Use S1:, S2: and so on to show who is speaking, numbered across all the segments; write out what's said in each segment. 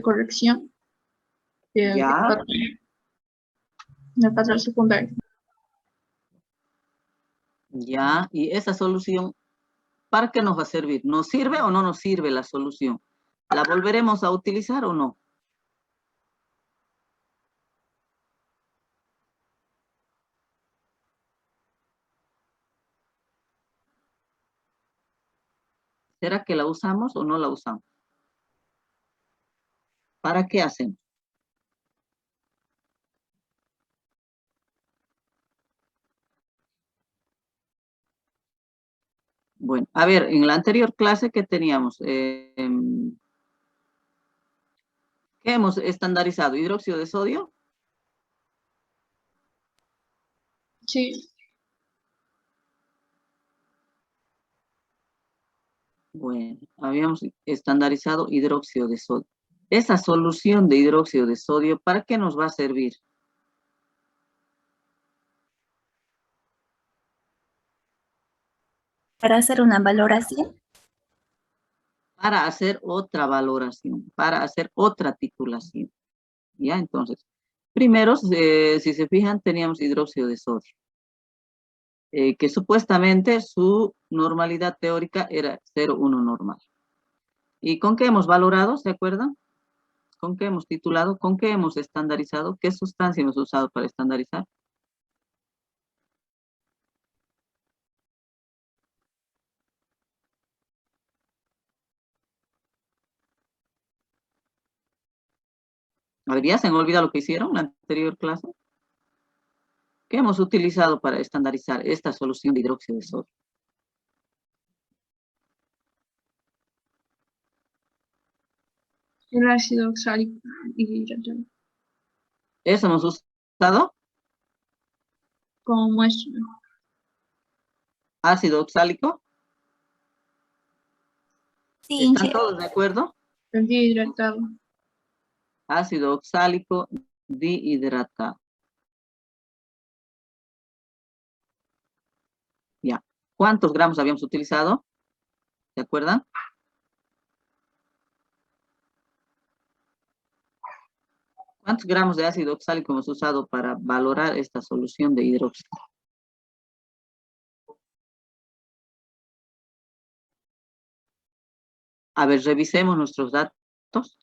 S1: corrección
S2: Ya.
S1: del patrón secundario.
S2: Ya, y esa solución, ¿para qué nos va a servir? ¿Nos sirve o no nos sirve la solución? ¿La volveremos a utilizar o no? ¿Será que la usamos o no la usamos? ¿Para qué hacemos? Bueno, a ver, en la anterior clase, ¿qué teníamos? ¿Qué hemos estandarizado? ¿Hidróxido de sodio?
S1: Sí.
S2: Bueno, habíamos estandarizado hidróxido de sodio. Esa solución de hidróxido de sodio, ¿para qué nos va a servir?
S3: Para hacer una valoración.
S2: Para hacer otra valoración, para hacer otra titulación. ¿Ya? Entonces, primero, si se fijan, teníamos hidróxido de sodio, que supuestamente su normalidad teórica era 0,1 normal. ¿Y con qué hemos valorado? ¿Se acuerdan? ¿Con qué hemos titulado? ¿Con qué hemos estandarizado? ¿Qué sustancia hemos usado para estandarizar? A ver, ¿ya se han olvidado lo que hicieron en la anterior clase? ¿Qué hemos utilizado para estandarizar esta solución de hidróxido de sodio?
S1: El ácido oxálico dihidratado.
S2: ¿Eso hemos usado?
S1: Como muestra.
S2: ¿Ácido oxálico?
S3: Sí,
S2: ¿Están todos de acuerdo?
S1: El dihidratado.
S2: Ácido oxálico dihidratado. Ya. ¿Cuántos gramos habíamos utilizado? ¿Se acuerdan? ¿Cuántos gramos de ácido oxálico hemos usado para valorar esta solución de hidróxido? A ver, revisemos nuestros datos.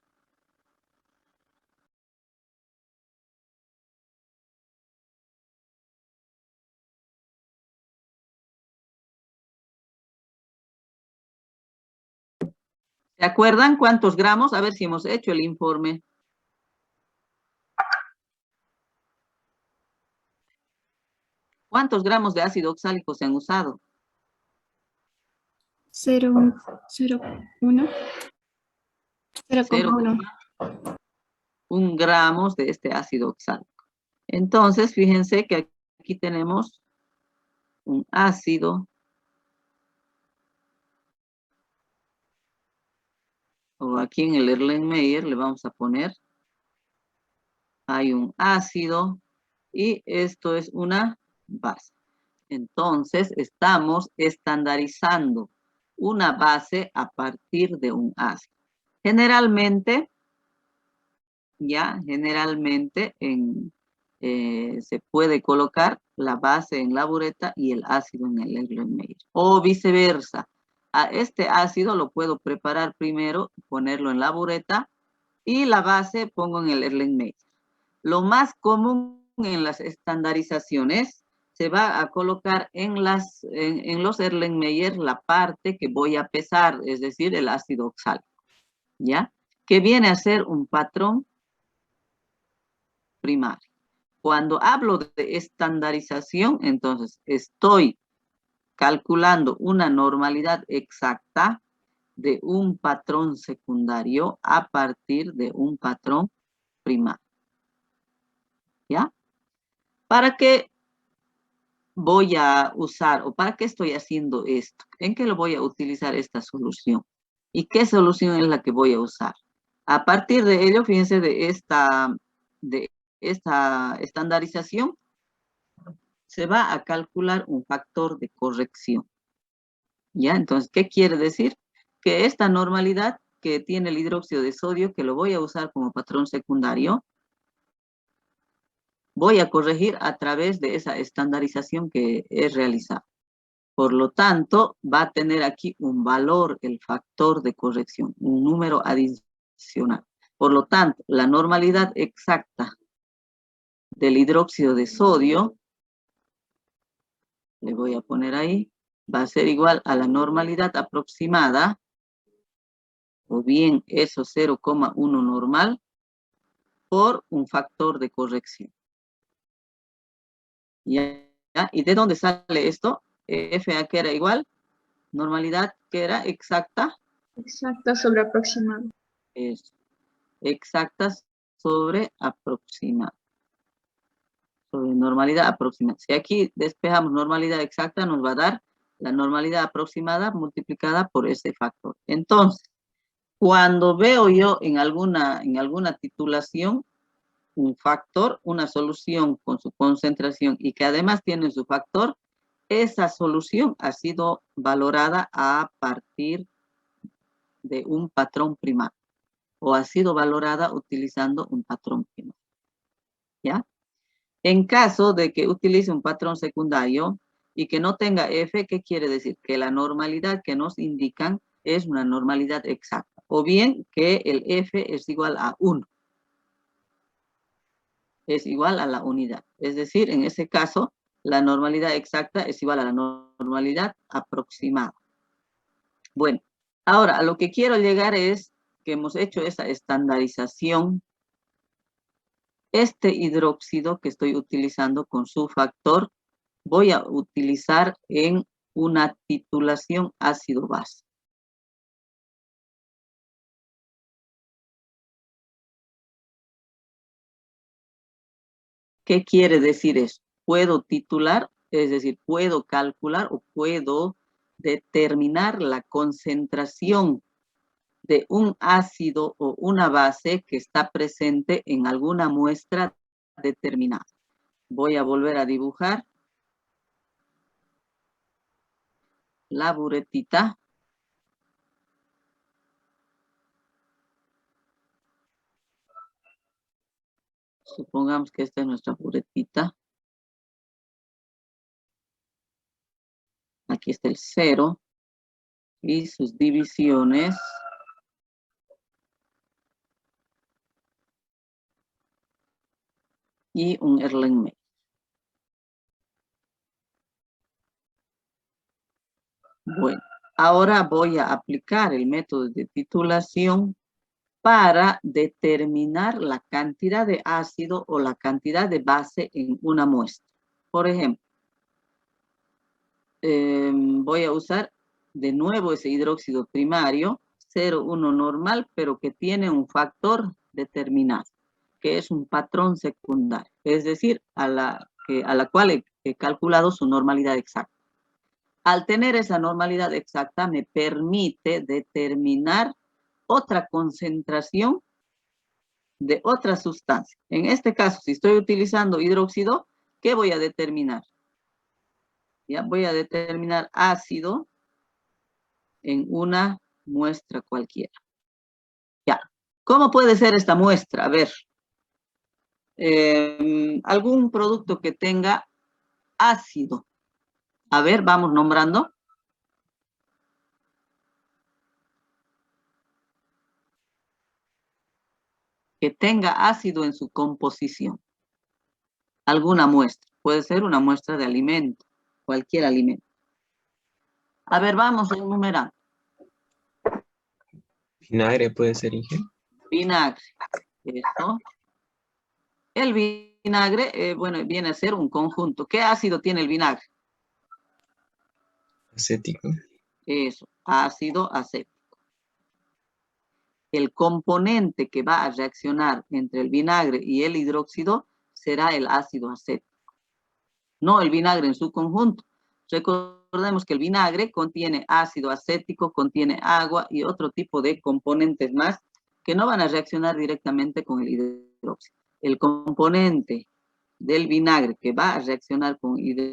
S2: ¿Se acuerdan cuántos gramos? A ver si hemos hecho el informe. ¿Cuántos gramos de ácido oxálico se han usado?
S1: 0,1. 0,1.
S2: 1 gramos de este ácido oxálico. Entonces, fíjense que aquí tenemos un ácido, o aquí en el Erlenmeyer le vamos a poner, hay un ácido, y esto es una base. Entonces, estamos estandarizando una base a partir de un ácido. Generalmente se puede colocar la base en la bureta y el ácido en el Erlenmeyer. O viceversa. A este ácido lo puedo preparar primero, ponerlo en la bureta, y la base pongo en el Erlenmeyer. Lo más común en las estandarizaciones se va a colocar en los Erlenmeyer la parte que voy a pesar, es decir, el ácido oxálico, ¿ya? Que viene a ser un patrón primario. Cuando hablo de estandarización, entonces estoy calculando una normalidad exacta de un patrón secundario a partir de un patrón primario. ¿Ya? ¿Para qué voy a usar o para qué estoy haciendo esto? ¿En qué lo voy a utilizar esta solución? ¿Y qué solución es la que voy a usar? A partir de ello, fíjense, de esta estandarización, se va a calcular un factor de corrección. ¿Ya? Entonces, ¿qué quiere decir? Que esta normalidad que tiene el hidróxido de sodio, que lo voy a usar como patrón secundario, voy a corregir a través de esa estandarización que he realizado. Por lo tanto, va a tener aquí un valor, el factor de corrección, un número adicional. Por lo tanto, la normalidad exacta del hidróxido de sodio, le voy a poner ahí, va a ser igual a la normalidad aproximada, o bien eso 0,1 normal, por un factor de corrección. ¿Ya? ¿Y de dónde sale esto? FA que era igual, normalidad que era exacta.
S1: Exacta sobre aproximado.
S2: Es exacta sobre aproximada. Sobre normalidad aproximada. Si aquí despejamos normalidad exacta, nos va a dar la normalidad aproximada multiplicada por ese factor. Entonces, cuando veo yo en alguna titulación un factor, una solución con su concentración y que además tiene su factor, esa solución ha sido valorada a partir de un patrón primario o ha sido valorada utilizando un patrón primario. ¿Ya? En caso de que utilice un patrón secundario y que no tenga F, ¿qué quiere decir? Que la normalidad que nos indican es una normalidad exacta. O bien que el F es igual a 1. Es igual a la unidad. Es decir, en ese caso, la normalidad exacta es igual a la normalidad aproximada. Bueno, ahora a lo que quiero llegar es que hemos hecho esa estandarización. Este hidróxido que estoy utilizando con su factor, voy a utilizar en una titulación ácido-base. ¿Qué quiere decir eso? Puedo titular, es decir, puedo calcular o puedo determinar la concentración de un ácido o una base que está presente en alguna muestra determinada. Voy a volver a dibujar la buretita. Supongamos que esta es nuestra buretita. Aquí está el 0 y sus divisiones. Y un Erlenmeyer. Bueno, ahora voy a aplicar el método de titulación para determinar la cantidad de ácido o la cantidad de base en una muestra. Por ejemplo, voy a usar de nuevo ese hidróxido primario, 0,1 normal, pero que tiene un factor determinado, que es un patrón secundario, es decir, a la cual he calculado su normalidad exacta. Al tener esa normalidad exacta, me permite determinar otra concentración de otra sustancia. En este caso, si estoy utilizando hidróxido, ¿qué voy a determinar? Ya voy a determinar ácido en una muestra cualquiera. Ya. ¿Cómo puede ser esta muestra? A ver. Algún producto que tenga ácido. A ver, vamos nombrando. Que tenga ácido en su composición. Alguna muestra. Puede ser una muestra de alimento. Cualquier alimento. A ver, vamos enumerando.
S4: Vinagre puede ser, Inge.
S2: Vinagre. Eso. El vinagre, bueno, viene a ser un conjunto. ¿Qué ácido tiene el vinagre?
S4: Acético.
S2: Eso, ácido acético. El componente que va a reaccionar entre el vinagre y el hidróxido será el ácido acético. No el vinagre en su conjunto. Recordemos que el vinagre contiene ácido acético, contiene agua y otro tipo de componentes más que no van a reaccionar directamente con el hidróxido. El componente del vinagre que va a reaccionar con hidróxido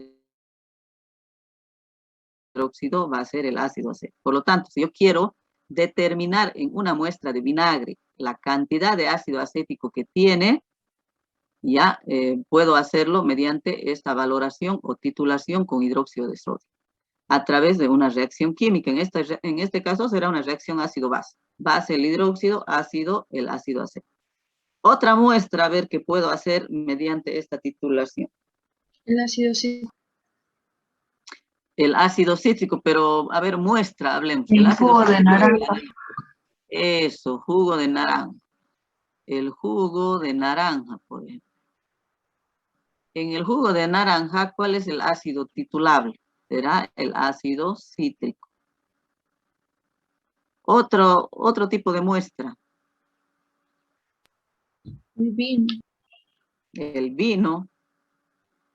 S2: va a ser el ácido acético. Por lo tanto, si yo quiero determinar en una muestra de vinagre la cantidad de ácido acético que tiene, ya puedo hacerlo mediante esta valoración o titulación con hidróxido de sodio, a través de una reacción química. En este caso será una reacción ácido-base. Base el hidróxido, ácido el ácido acético. Otra muestra, a ver qué puedo hacer mediante esta titulación.
S1: El ácido cítrico.
S2: El ácido cítrico, pero a ver, muestra, hablemos.
S5: El
S2: ácido
S5: jugo de
S2: cítrico,
S5: naranja.
S2: eso, jugo de naranja. El jugo de naranja, por ejemplo. En el jugo de naranja, ¿cuál es el ácido titulable? Será el ácido cítrico. Otro tipo de muestra.
S1: El vino.
S2: El vino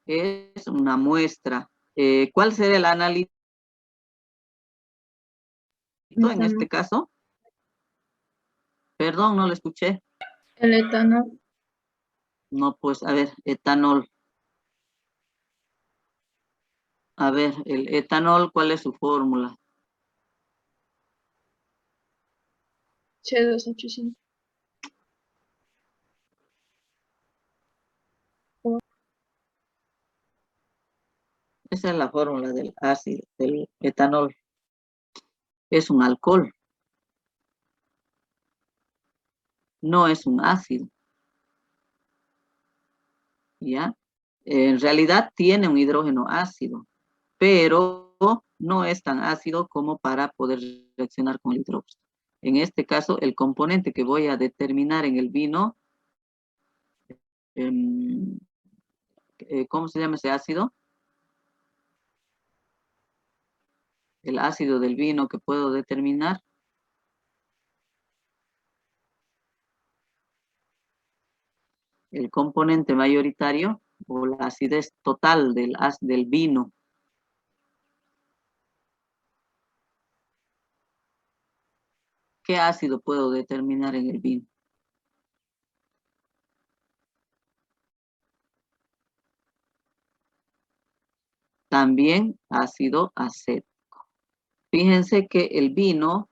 S2: es una muestra. ¿Cuál será el analito en este caso? Perdón, no lo escuché.
S1: El etanol.
S2: No, pues, a ver, etanol. A ver, el etanol, ¿cuál es su fórmula?
S1: C2H5.
S2: Esa es la fórmula del ácido, del etanol. Es un alcohol. No es un ácido. ¿Ya? En realidad tiene un hidrógeno ácido, pero no es tan ácido como para poder reaccionar con el hidróxido. En este caso, el componente que voy a determinar en el vino, ¿cómo se llama ese ácido? El ácido del vino que puedo determinar. El componente mayoritario o la acidez total del vino. ¿Qué ácido puedo determinar en el vino? También ácido acético. Fíjense que el vino,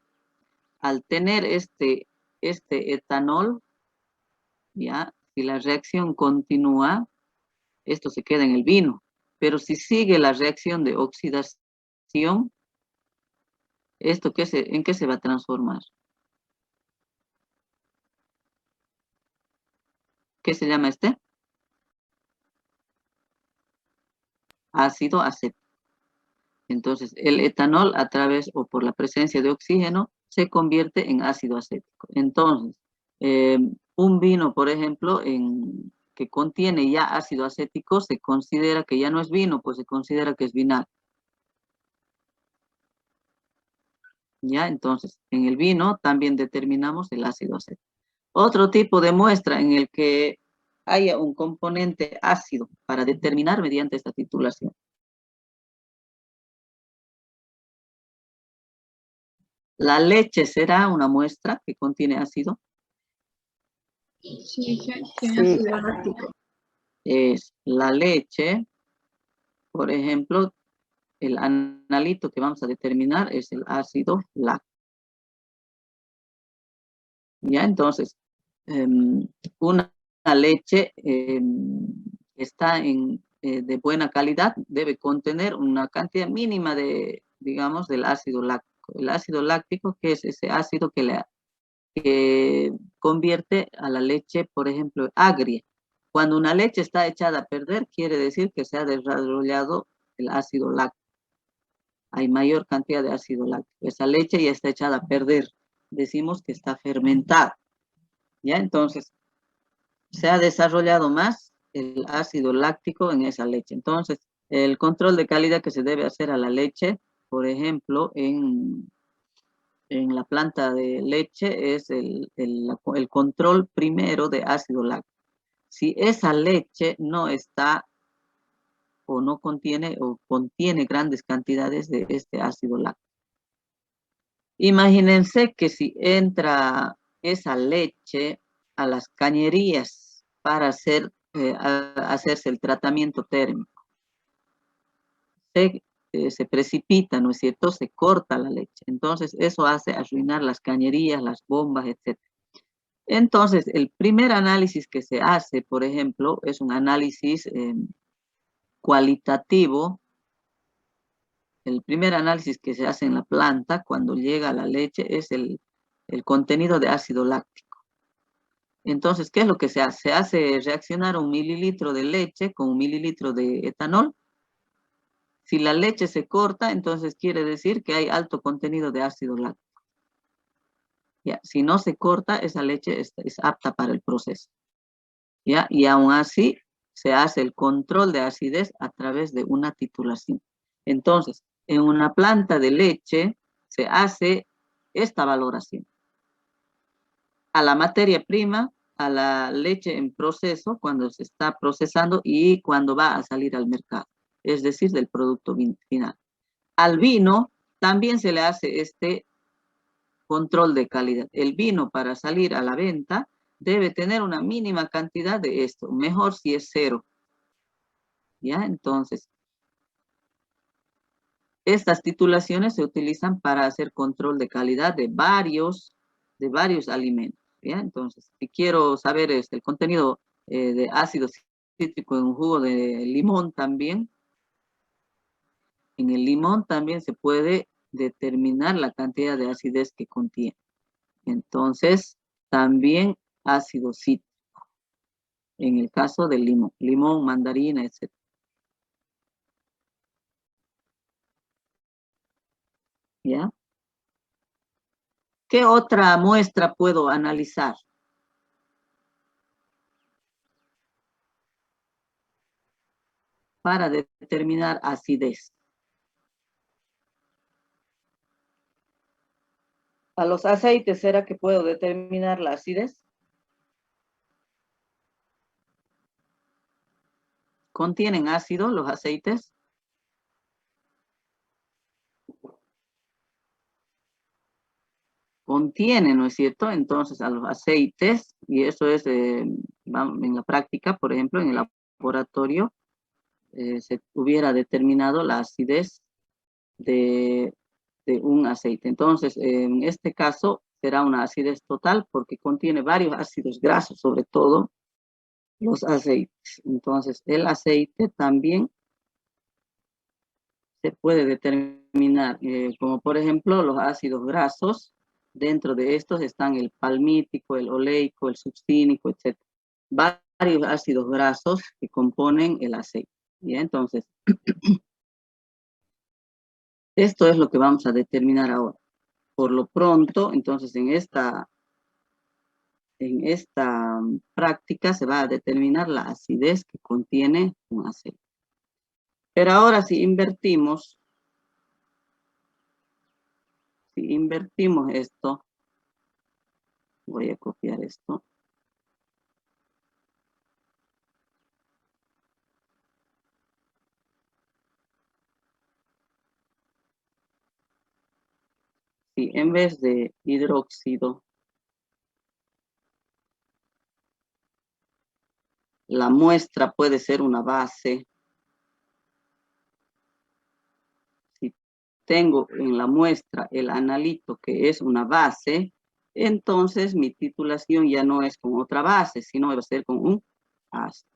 S2: al tener este etanol, ya, si la reacción continúa, esto se queda en el vino. Pero si sigue la reacción de oxidación, ¿esto en qué se va a transformar? ¿Qué se llama este? Ácido acético. Entonces, el etanol a través o por la presencia de oxígeno se convierte en ácido acético. Entonces, un vino, por ejemplo, que contiene ya ácido acético, se considera que ya no es vino, pues se considera que es vinagre. ¿Ya? Entonces, en el vino también determinamos el ácido acético. Otro tipo de muestra en el que haya un componente ácido para determinar mediante esta titulación. ¿La leche será una muestra que contiene ácido?
S1: Sí, tiene ácido láctico.
S2: Es la leche, por ejemplo, el analito que vamos a determinar es el ácido láctico. ¿Ya? Entonces, una leche está de buena calidad, debe contener una cantidad mínima de, digamos, del ácido láctico. El ácido láctico, que es ese ácido que convierte a la leche, por ejemplo, agria. Cuando una leche está echada a perder, quiere decir que se ha desarrollado el ácido láctico. Hay mayor cantidad de ácido láctico. Esa leche ya está echada a perder. Decimos que está fermentada. ¿Ya? Entonces, se ha desarrollado más el ácido láctico en esa leche. Entonces, el control de calidad que se debe hacer a la leche, por ejemplo, en la planta de leche es el control primero de ácido láctico. Si esa leche no está o no contiene o contiene grandes cantidades de este ácido láctico. Imagínense que si entra esa leche a las cañerías para hacerse el tratamiento térmico, se se precipita, ¿no es cierto? Se corta la leche. Entonces, eso hace arruinar las cañerías, las bombas, etc. Entonces, el primer análisis que se hace, por ejemplo, es un análisis cualitativo. El primer análisis que se hace en la planta cuando llega la leche es el contenido de ácido láctico. Entonces, ¿qué es lo que se hace? Se hace reaccionar 1 mililitro de leche con 1 mililitro de etanol. Si la leche se corta, entonces quiere decir que hay alto contenido de ácido láctico. ¿Ya? Si no se corta, esa leche es apta para el proceso. ¿Ya? Y aún así, se hace el control de acidez a través de una titulación. Entonces, en una planta de leche se hace esta valoración. A la materia prima, a la leche en proceso, cuando se está procesando y cuando va a salir al mercado, es decir, del producto final. Al vino también se le hace este control de calidad. El vino para salir a la venta debe tener una mínima cantidad de esto, mejor si es 0. ¿Ya? Entonces, estas titulaciones se utilizan para hacer control de calidad de varios alimentos. ¿Ya? Entonces, si quiero saber el contenido de ácido cítrico en un jugo de limón también, en el limón también se puede determinar la cantidad de acidez que contiene. Entonces, también ácido cítrico, en el caso del limón, mandarina, etc. ¿Ya? ¿Qué otra muestra puedo analizar? Para determinar acidez. ¿A los aceites será que puedo determinar la acidez? ¿Contienen ácido los aceites? Contienen, ¿no es cierto? Entonces a los aceites, y eso es en la práctica, por ejemplo, en el laboratorio, se hubiera determinado la acidez de un aceite. Entonces, en este caso, será una acidez total porque contiene varios ácidos grasos, sobre todo los aceites. Entonces, el aceite también se puede determinar, como por ejemplo los ácidos grasos. Dentro de estos están el palmítico, el oleico, el succínico, etc. Varios ácidos grasos que componen el aceite. ¿Ya? Entonces, esto es lo que vamos a determinar ahora. Por lo pronto, entonces en esta práctica se va a determinar la acidez que contiene un aceite. Pero ahora si invertimos esto, voy a copiar esto. Si en vez de hidróxido, la muestra puede ser una base. Si tengo en la muestra el analito que es una base, entonces mi titulación ya no es con otra base, sino va a ser con un ácido.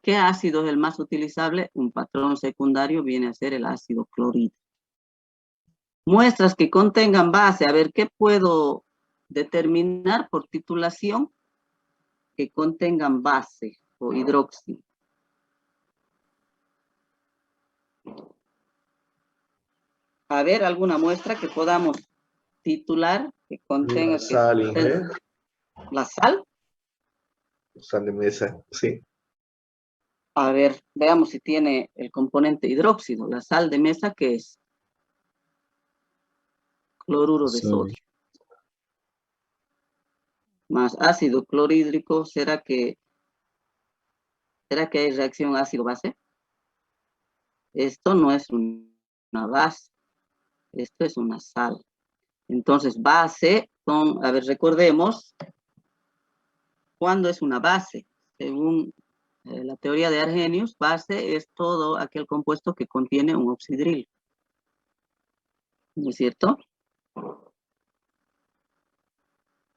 S2: ¿Qué ácido es el más utilizable? Un patrón secundario viene a ser el ácido clorhídrico. Muestras que contengan base, a ver, ¿qué puedo determinar por titulación? Que contengan base o hidróxido. A ver, alguna muestra que podamos titular que contenga...
S5: La sal, Inge.
S2: ¿La sal?
S5: Sal de mesa, sí.
S2: A ver, veamos si tiene el componente hidróxido. La sal de mesa, ¿qué es? Cloruro de sodio. Más ácido clorhídrico, ¿será que hay reacción ácido-base? Esto no es una base, esto es una sal. Entonces, base son, a ver, recordemos, ¿cuándo es una base? Según la teoría de Arrhenius, base es todo aquel compuesto que contiene un oxidrilo. ¿No es cierto?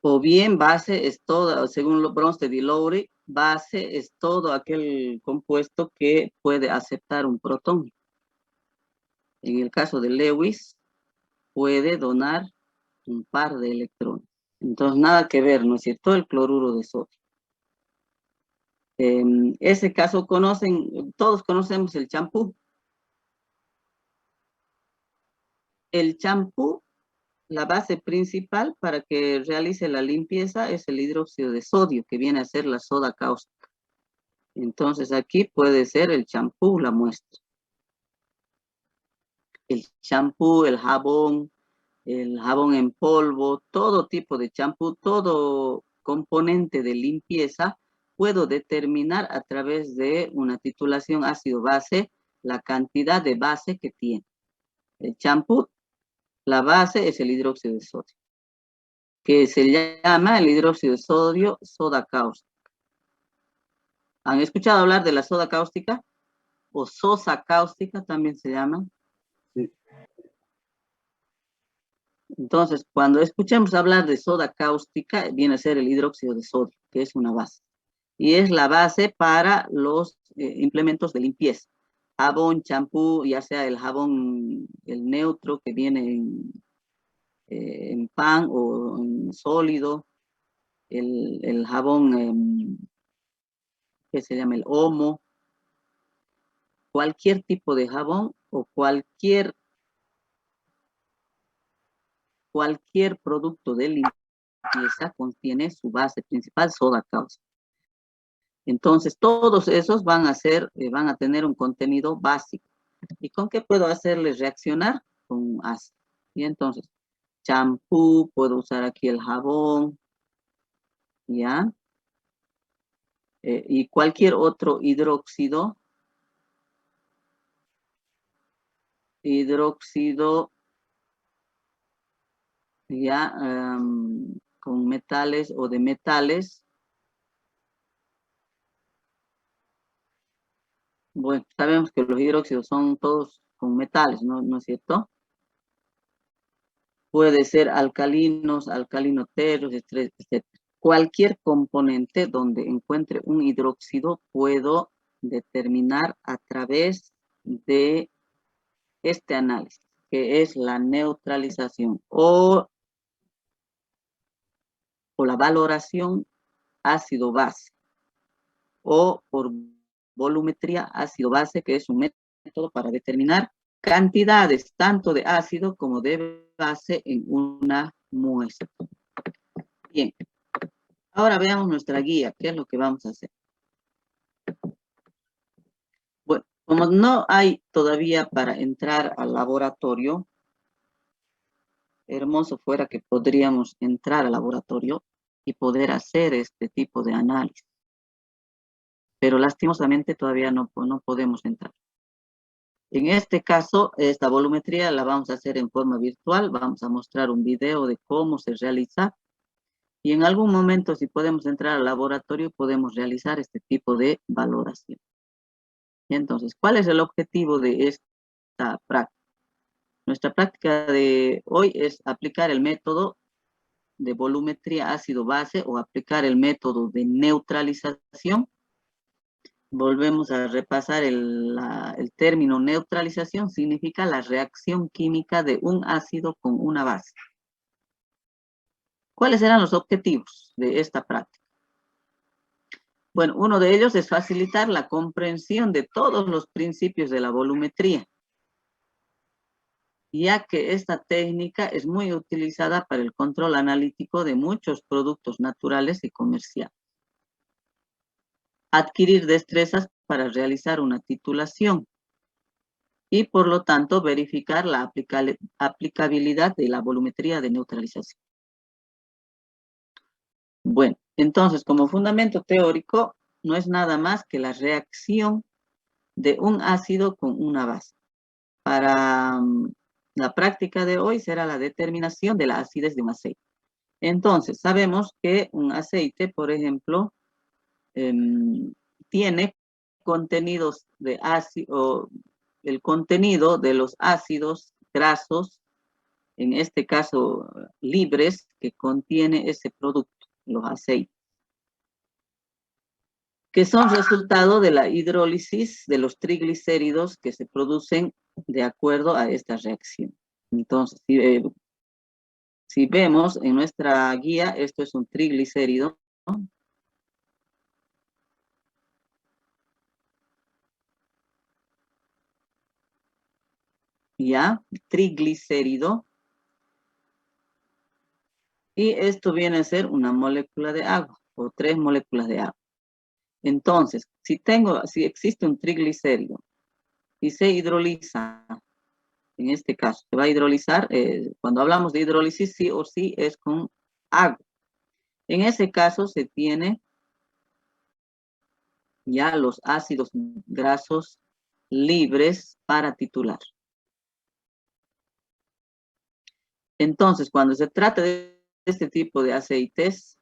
S2: O bien base es todo, según Bronsted y Lowry, base es todo aquel compuesto que puede aceptar un protón. En el caso de Lewis, puede donar un par de electrones. Entonces, nada que ver, ¿no es cierto? El cloruro de sodio. Ese caso todos conocemos el champú. El champú, la base principal para que realice la limpieza es el hidróxido de sodio, que viene a ser la soda cáustica. Entonces, aquí puede ser el champú la muestra. El champú, el jabón en polvo, todo tipo de champú, todo componente de limpieza, puedo determinar a través de una titulación ácido-base la cantidad de base que tiene. El champú, la base es el hidróxido de sodio, que se llama el hidróxido de sodio soda cáustica. ¿Han escuchado hablar de la soda cáustica? O sosa cáustica también se llama.
S5: Sí.
S2: Entonces, cuando escuchemos hablar de soda cáustica, viene a ser el hidróxido de sodio, que es una base. Y es la base para los implementos de limpieza. Jabón, champú, ya sea el jabón, el neutro que viene en pan o en sólido, el jabón que se llama el Omo, cualquier tipo de jabón o cualquier producto de limpieza contiene su base principal, soda cáustica. Entonces, todos esos van a tener un contenido básico. ¿Y con qué puedo hacerles reaccionar? Con ácido. Y entonces, champú, puedo usar aquí el jabón, ¿ya? Y cualquier otro hidróxido, ya, con metales o de metales. Bueno, sabemos que los hidróxidos son todos con metales, ¿no es cierto? Puede ser alcalinos, alcalinoterros, etc. Cualquier componente donde encuentre un hidróxido puedo determinar a través de este análisis, que es la neutralización o la valoración ácido-base, o por volumetría ácido-base, que es un método para determinar cantidades tanto de ácido como de base en una muestra. Bien, ahora veamos nuestra guía, ¿qué es lo que vamos a hacer? Bueno, como no hay todavía para entrar al laboratorio, hermoso fuera que podríamos entrar al laboratorio y poder hacer este tipo de análisis. Pero lastimosamente todavía no podemos entrar. En este caso, esta volumetría la vamos a hacer en forma virtual. Vamos a mostrar un video de cómo se realiza. Y en algún momento, si podemos entrar al laboratorio, podemos realizar este tipo de valoración. Y entonces, ¿cuál es el objetivo de esta práctica? Nuestra práctica de hoy es aplicar el método de volumetría ácido-base o aplicar el método de neutralización. Volvemos a repasar el término neutralización, significa la reacción química de un ácido con una base. ¿Cuáles eran los objetivos de esta práctica? Bueno, uno de ellos es facilitar la comprensión de todos los principios de la volumetría, ya que esta técnica es muy utilizada para el control analítico de muchos productos naturales y comerciales. Adquirir destrezas para realizar una titulación y, por lo tanto, verificar la aplicabilidad de la volumetría de neutralización. Bueno, entonces, como fundamento teórico, no es nada más que la reacción de un ácido con una base. Para la práctica de hoy será la determinación de la acidez de un aceite. Entonces, sabemos que un aceite, por ejemplo, tiene contenidos de ácido, el contenido de los ácidos grasos, en este caso libres, que contiene ese producto, los aceites, que son resultado de la hidrólisis de los triglicéridos que se producen de acuerdo a esta reacción. Entonces, si vemos en nuestra guía, esto es un triglicérido, ¿no? Ya, triglicérido. Y esto viene a ser una molécula de agua, o 3 moléculas de agua. Entonces, si existe un triglicérido y se hidroliza, en este caso, se va a hidrolizar, cuando hablamos de hidrólisis, sí o sí es con agua. En ese caso se tiene ya los ácidos grasos libres para titular. Entonces, cuando se trata de este tipo de aceites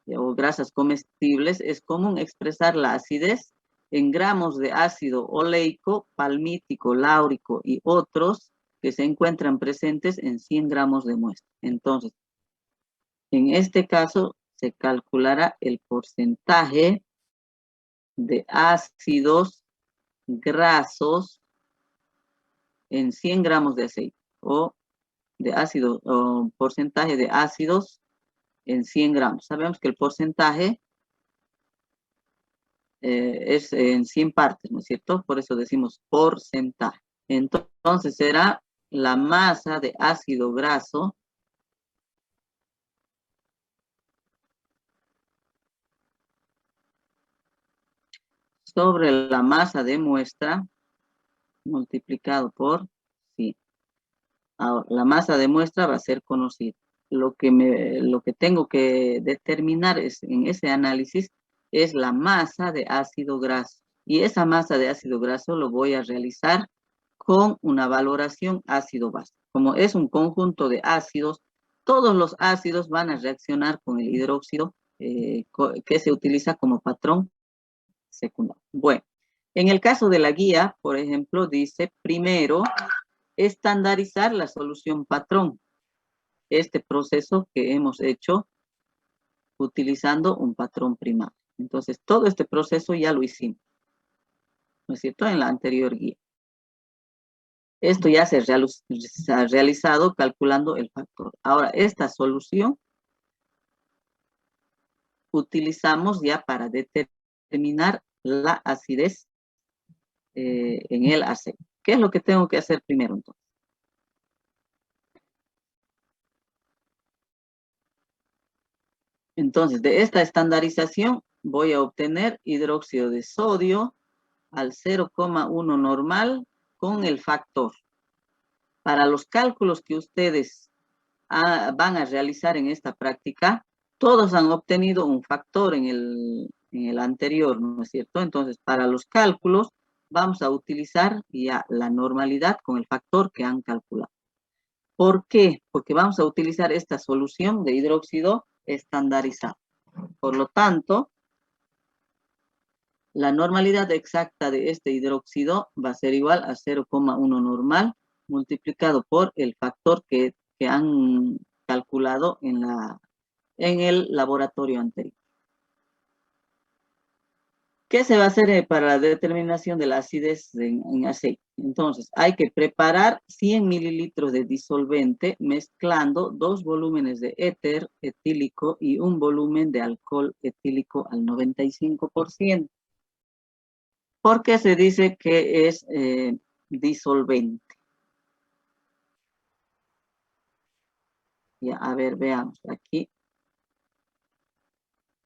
S2: o grasas comestibles, es común expresar la acidez en gramos de ácido oleico, palmítico, láurico y otros que se encuentran presentes en 100 gramos de muestra. Entonces, en este caso, se calculará el porcentaje de ácidos grasos en 100 gramos de aceite, o de ácido, o porcentaje de ácidos en 100 gramos. Sabemos que el porcentaje es en 100 partes, ¿no es cierto? Por eso decimos porcentaje. Entonces será la masa de ácido graso sobre la masa de muestra multiplicado por 100. Ahora, la masa de muestra va a ser conocida. Lo que tengo que determinar en ese análisis es la masa de ácido graso. Y esa masa de ácido graso lo voy a realizar con una valoración ácido-base. Como es un conjunto de ácidos, todos los ácidos van a reaccionar con el hidróxido que se utiliza como patrón secundario. Bueno, en el caso de la guía, por ejemplo, dice primero estandarizar la solución patrón. Este proceso que hemos hecho utilizando un patrón primario. Entonces, todo este proceso ya lo hicimos, ¿no es cierto?, en la anterior guía. Esto ya se ha realizado calculando el factor. Ahora, esta solución utilizamos ya para determinar la acidez en el aceite. ¿Qué es lo que tengo que hacer primero entonces? Entonces, de esta estandarización voy a obtener hidróxido de sodio al 0,1 normal con el factor. Para los cálculos que ustedes van a realizar en esta práctica, todos han obtenido un factor en el anterior, ¿no es cierto? Entonces, para los cálculos vamos a utilizar ya la normalidad con el factor que han calculado. ¿Por qué? Porque vamos a utilizar esta solución de hidróxido estandarizado. Por lo tanto, la normalidad exacta de este hidróxido va a ser igual a 0,1 normal multiplicado por el factor que han calculado en el laboratorio anterior. ¿Qué se va a hacer para la determinación de la acidez en aceite? Entonces, hay que preparar 100 mililitros de disolvente mezclando 2 volúmenes de éter etílico y un volumen de alcohol etílico al 95%. ¿Por qué se dice que es disolvente? Ya, a ver, veamos aquí.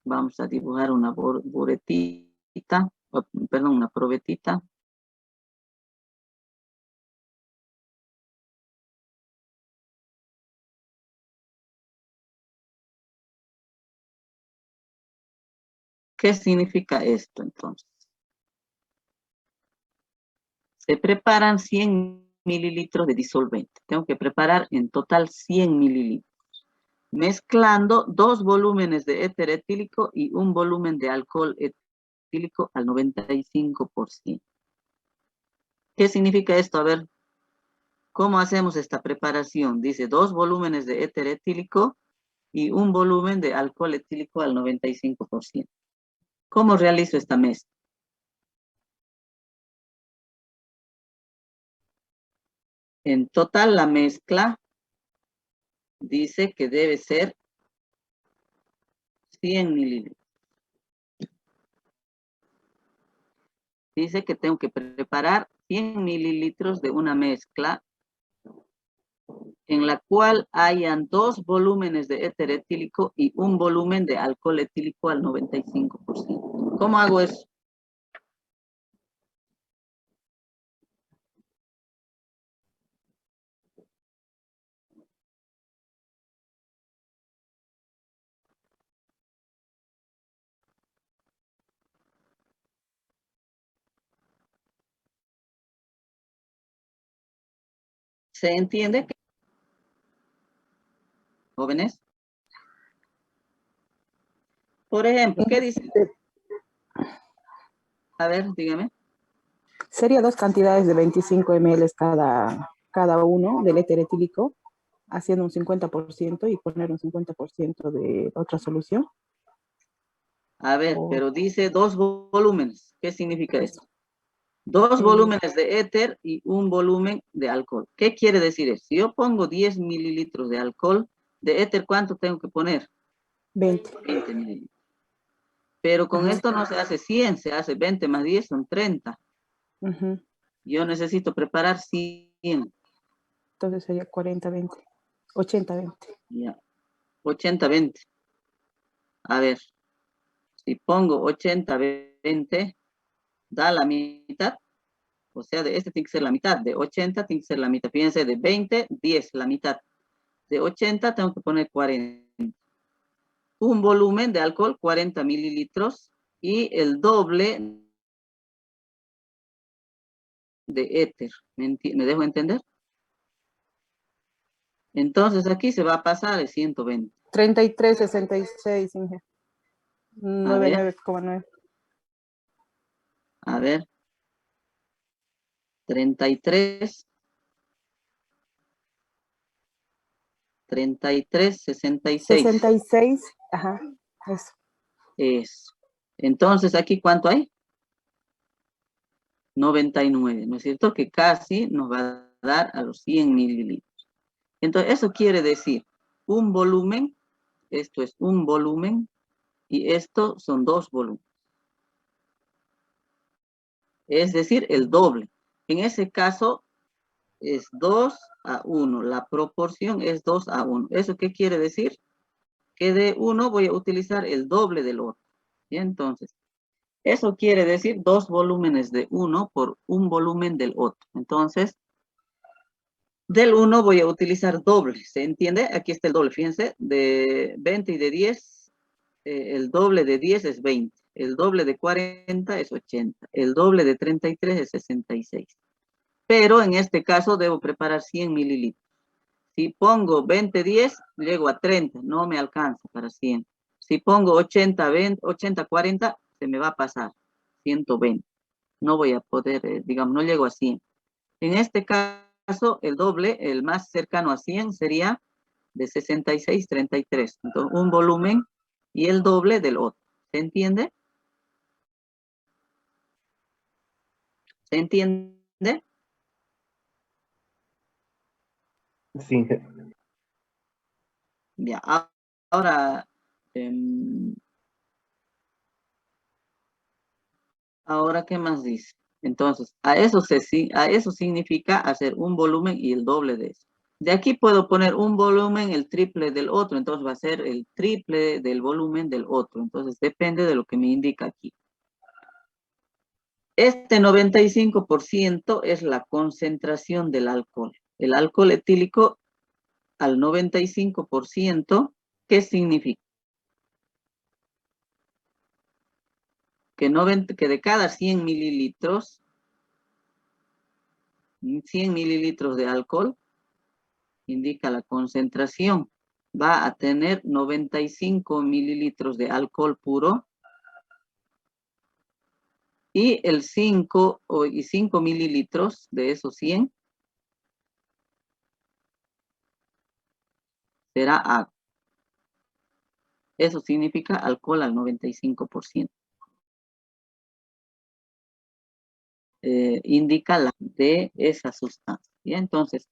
S2: Vamos a dibujar una buretita, perdón, una probetita. ¿Qué significa esto entonces? Se preparan 100 mililitros de disolvente. Tengo que preparar en total 100 mililitros. Mezclando 2 volúmenes de éter etílico y un volumen de alcohol etílico al 95%. ¿Qué significa esto? A ver, ¿cómo hacemos esta preparación? Dice 2 volúmenes de éter etílico y un volumen de alcohol etílico al 95%. ¿Cómo realizo esta mezcla? En total la mezcla dice que debe ser 100 mililitros. Dice que tengo que preparar 100 mililitros de una mezcla en la cual hayan 2 volúmenes de éter etílico y un volumen de alcohol etílico al 95%. ¿Cómo hago eso? ¿Se entiende? Jóvenes. Por ejemplo, ¿qué dice? A ver, dígame.
S6: Sería 2 cantidades de 25 ml cada uno del éter etílico, haciendo un 50% y poner un 50% de otra solución.
S2: A ver,
S6: Oh.
S2: pero dice 2 volúmenes. ¿Qué significa esto? 2 volúmenes de éter y un volumen de alcohol. ¿Qué quiere decir eso? Si yo pongo 10 mililitros de alcohol, de éter, ¿cuánto tengo que poner?
S6: 20.
S2: 20 mililitros. Pero con esto no se hace 100, se hace 20 más 10 son 30. Yo necesito preparar 100.
S6: Entonces sería 40-20. 80-20.
S2: Ya. 80-20. A ver, si pongo 80-20, da la mitad. O sea, de este tiene que ser la mitad. De 80 tiene que ser la mitad. Fíjense, de 20, 10, la mitad. De 80 tengo que poner 40. Un volumen de alcohol, 40 mililitros. Y el doble de éter. ¿Me dejo entender? Entonces aquí se va a pasar el 120.
S6: 33-66, Inge.
S2: A ver.
S6: 99,9.
S2: A ver. 33. 66.
S6: 66, ajá, eso.
S2: Eso. Entonces, ¿aquí cuánto hay? 99, ¿no es cierto? Que casi nos va a dar a los 100 mililitros. Entonces, eso quiere decir un volumen, esto es un volumen, y esto son 2 volúmenes. Es decir, el doble. En ese caso, es 2:1. La proporción es 2:1. ¿Eso qué quiere decir? Que de uno voy a utilizar el doble del otro. Y entonces, eso quiere decir 2 volúmenes de uno por un volumen del otro. Entonces, del 1 voy a utilizar doble. ¿Se entiende? Aquí está el doble. Fíjense, de 20 y de 10, el doble de 10 es 20. El doble de 40 es 80. El doble de 33 es 66. Pero en este caso debo preparar 100 mililitros. Si pongo 20-10, llego a 30. No me alcanza para 100. Si pongo 80-40, se me va a pasar 120. No voy a poder, digamos, no llego a 100. En este caso, el doble, el más cercano a 100 sería de 66-33. Entonces, un volumen y el doble del otro. ¿Se entiende? ¿Se entiende?
S5: Sí, Inge.
S2: Ya, ahora... Ahora, ¿qué más dice? Entonces, a eso significa hacer un volumen y el doble de eso. De aquí puedo poner un volumen, el triple del otro, entonces va a ser el triple del volumen del otro. Entonces, depende de lo que me indica aquí. Este 95% es la concentración del alcohol. El alcohol etílico al 95%, ¿qué significa? Que de cada 100 mililitros, 100 mililitros de alcohol, indica la concentración. Va a tener 95 mililitros de alcohol puro Y el 5 mililitros de esos 100 será agua. Eso significa alcohol al 95%. Indica la de esa sustancia. ¿Ya? Entonces,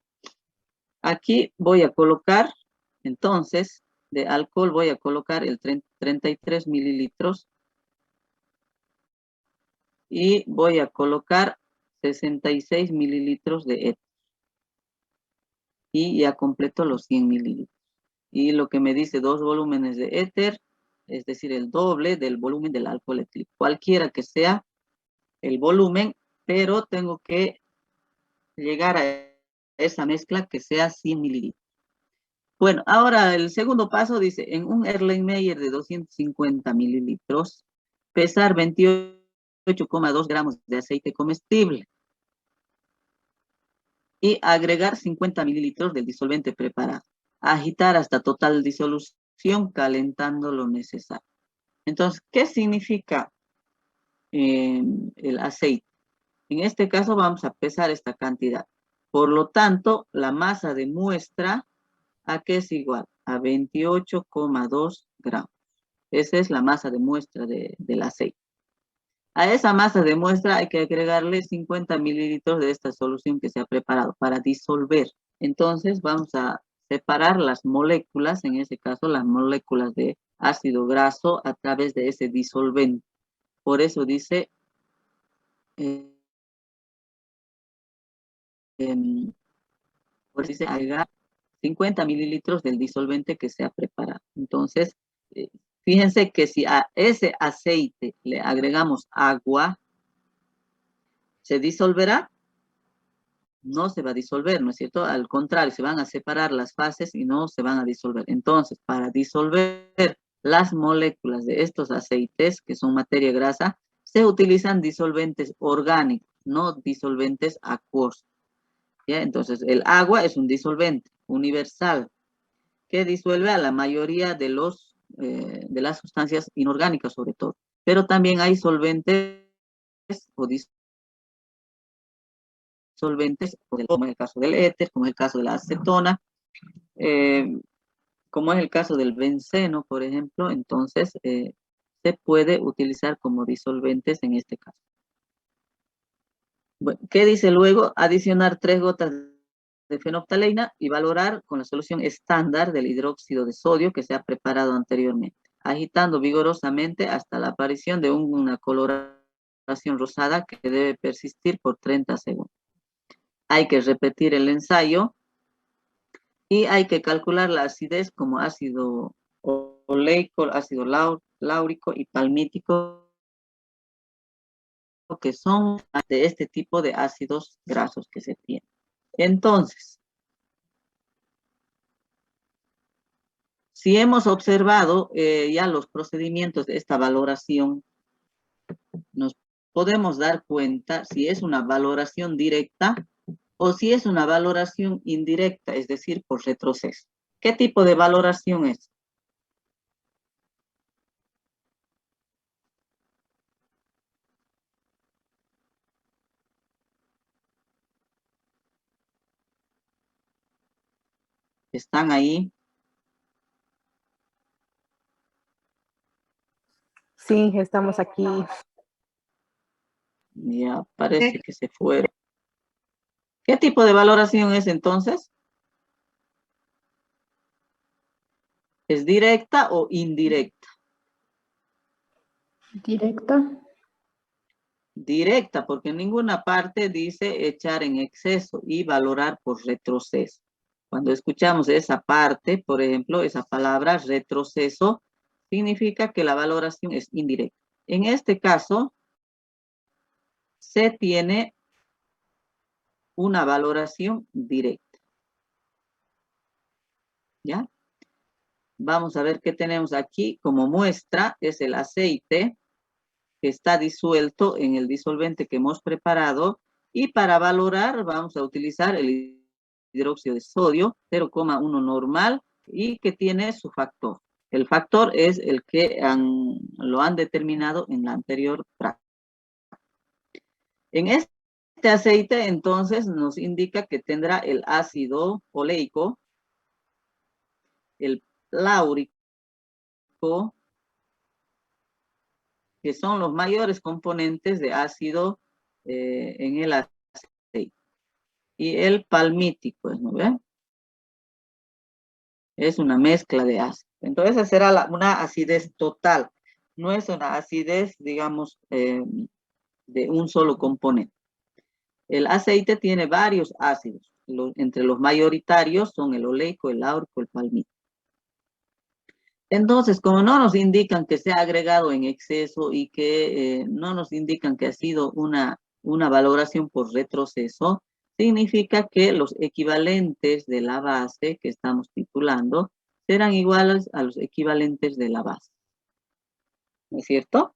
S2: aquí voy a colocar, entonces, de alcohol voy a colocar el 33 mililitros y voy a colocar 66 mililitros de éter. Y ya completo los 100 mililitros. Y lo que me dice 2 volúmenes de éter, es decir, el doble del volumen del alcohol etílico. Cualquiera que sea el volumen, pero tengo que llegar a esa mezcla que sea 100 mililitros. Bueno, ahora el segundo paso dice, en un Erlenmeyer de 250 mililitros, pesar 28,2 gramos de aceite comestible y agregar 50 mililitros del disolvente preparado. Agitar hasta total disolución, calentando lo necesario. Entonces, ¿qué significa el aceite? En este caso vamos a pesar esta cantidad. Por lo tanto, la masa de muestra, ¿a qué es igual? A 28,2 gramos. Esa es la masa de muestra del aceite. A esa masa de muestra hay que agregarle 50 mililitros de esta solución que se ha preparado para disolver. Entonces vamos a separar las moléculas, en este caso las moléculas de ácido graso a través de ese disolvente. Por eso dice agregar 50 mililitros del disolvente que se ha preparado. Entonces, fíjense que si a ese aceite le agregamos agua, ¿se disolverá? No se va a disolver, ¿no es cierto? Al contrario, se van a separar las fases y no se van a disolver. Entonces, para disolver las moléculas de estos aceites, que son materia grasa, se utilizan disolventes orgánicos, no disolventes acuosos. ¿Ya? Entonces, el agua es un disolvente universal que disuelve a la mayoría de las sustancias inorgánicas, sobre todo. Pero también hay solventes o disolventes, como es el caso del éter, como es el caso de la acetona, como es el caso del benceno, por ejemplo. Entonces, se puede utilizar como disolventes en este caso. Bueno, ¿qué dice luego? Adicionar 3 gotas de fenolftaleína y valorar con la solución estándar del hidróxido de sodio que se ha preparado anteriormente, agitando vigorosamente hasta la aparición de una coloración rosada que debe persistir por 30 segundos. Hay que repetir el ensayo y hay que calcular la acidez como ácido oleico, ácido láurico y palmítico, que son de este tipo de ácidos grasos que se tienen. Entonces, si hemos observado ya los procedimientos de esta valoración, nos podemos dar cuenta si es una valoración directa o si es una valoración indirecta, es decir, por retroceso. ¿Qué tipo de valoración es? ¿Están ahí?
S6: Sí, estamos aquí.
S2: Ya parece que se fueron. ¿Qué tipo de valoración es entonces? ¿Es directa o indirecta?
S1: Directa.
S2: Directa, porque en ninguna parte dice echar en exceso y valorar por retroceso. Cuando escuchamos esa parte, por ejemplo, esa palabra retroceso, significa que la valoración es indirecta. En este caso, se tiene una valoración directa. ¿Ya? Vamos a ver qué tenemos aquí como muestra. Es el aceite que está disuelto en el disolvente que hemos preparado. Y para valorar vamos a utilizar el hidróxido de sodio, 0,1 normal, y que tiene su factor. El factor es el que lo han determinado en la anterior práctica. En este aceite, entonces, nos indica que tendrá el ácido oleico, el láurico, que son los mayores componentes de ácido en el aceite. Y el palmítico, ¿no ven? Es una mezcla de ácido. Entonces, esa será una acidez total. No es una acidez, digamos, de un solo componente. El aceite tiene varios ácidos. Entre los mayoritarios son el oleico, el láurico, el palmítico. Entonces, como no nos indican que se ha agregado en exceso y que no nos indican que ha sido una valoración por retroceso, significa que los equivalentes de la base que estamos titulando serán iguales a los equivalentes de la base. ¿No es cierto?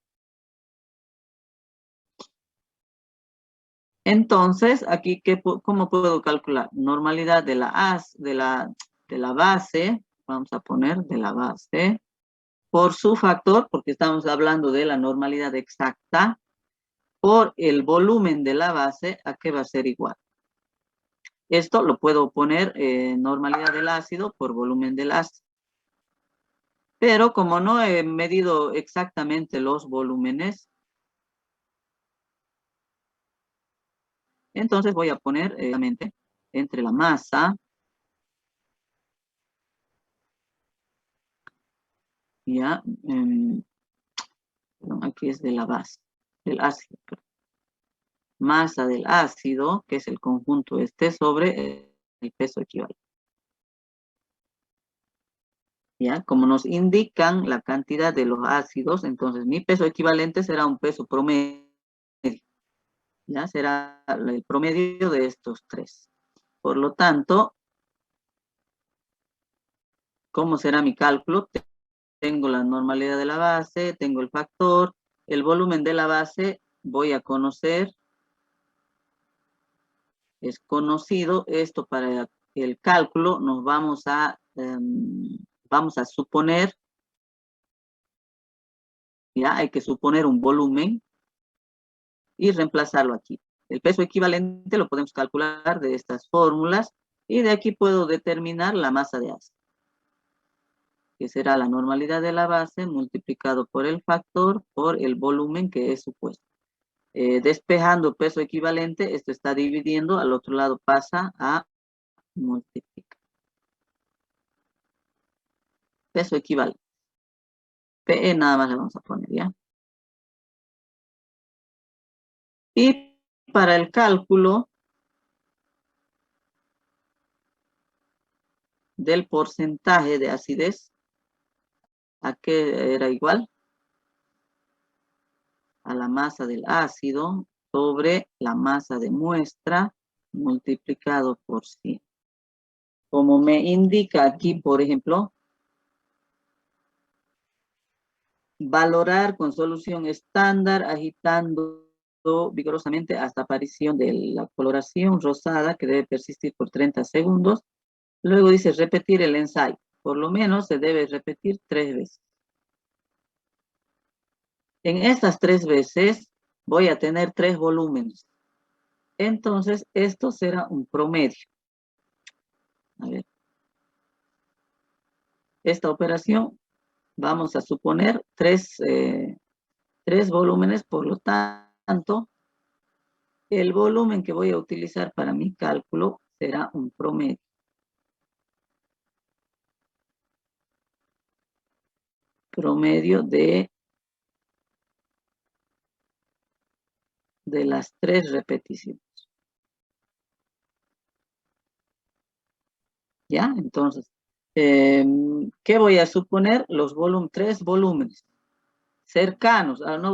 S2: Entonces, aquí, ¿cómo puedo calcular? Normalidad de la base, vamos a poner de la base, por su factor, porque estamos hablando de la normalidad exacta, por el volumen de la base, ¿a qué va a ser igual? Esto lo puedo poner normalidad del ácido por volumen del ácido. Pero como no he medido exactamente los volúmenes, entonces voy a poner entre la masa, ya, aquí es de la base, del ácido, masa del ácido, que es el conjunto sobre el peso equivalente. ¿Ya? Como nos indican la cantidad de los ácidos, entonces mi peso equivalente será un peso promedio. ¿Ya? Será el promedio de estos tres. Por lo tanto, ¿cómo será mi cálculo? Tengo la normalidad de la base, tengo el factor, el volumen de la base, voy a conocer, es conocido, esto para el cálculo nos vamos a suponer, ya hay que suponer un volumen y reemplazarlo aquí. El peso equivalente lo podemos calcular de estas fórmulas y de aquí puedo determinar la masa de ácido, que será la normalidad de la base multiplicado por el factor por el volumen que es supuesto. Despejando peso equivalente, esto está dividiendo, al otro lado pasa a multiplicar. Peso equivalente. PE nada más le vamos a poner, ¿ya? Y para el cálculo del porcentaje de acidez, ¿a qué era igual? A la masa del ácido sobre la masa de muestra multiplicado por 100. Como me indica aquí, por ejemplo, valorar con solución estándar, agitando vigorosamente hasta aparición de la coloración rosada que debe persistir por 30 segundos. Luego dice repetir el ensayo. Por lo menos se debe repetir 3 veces. En estas 3 veces voy a tener 3 volúmenes. Entonces, esto será un promedio. A ver. Esta operación, vamos a suponer 3 volúmenes, por lo tanto, el volumen que voy a utilizar para mi cálculo será un promedio. Promedio de las 3 repeticiones. ¿Ya? Entonces, ¿qué voy a suponer? 3 volúmenes cercanos. Ahora no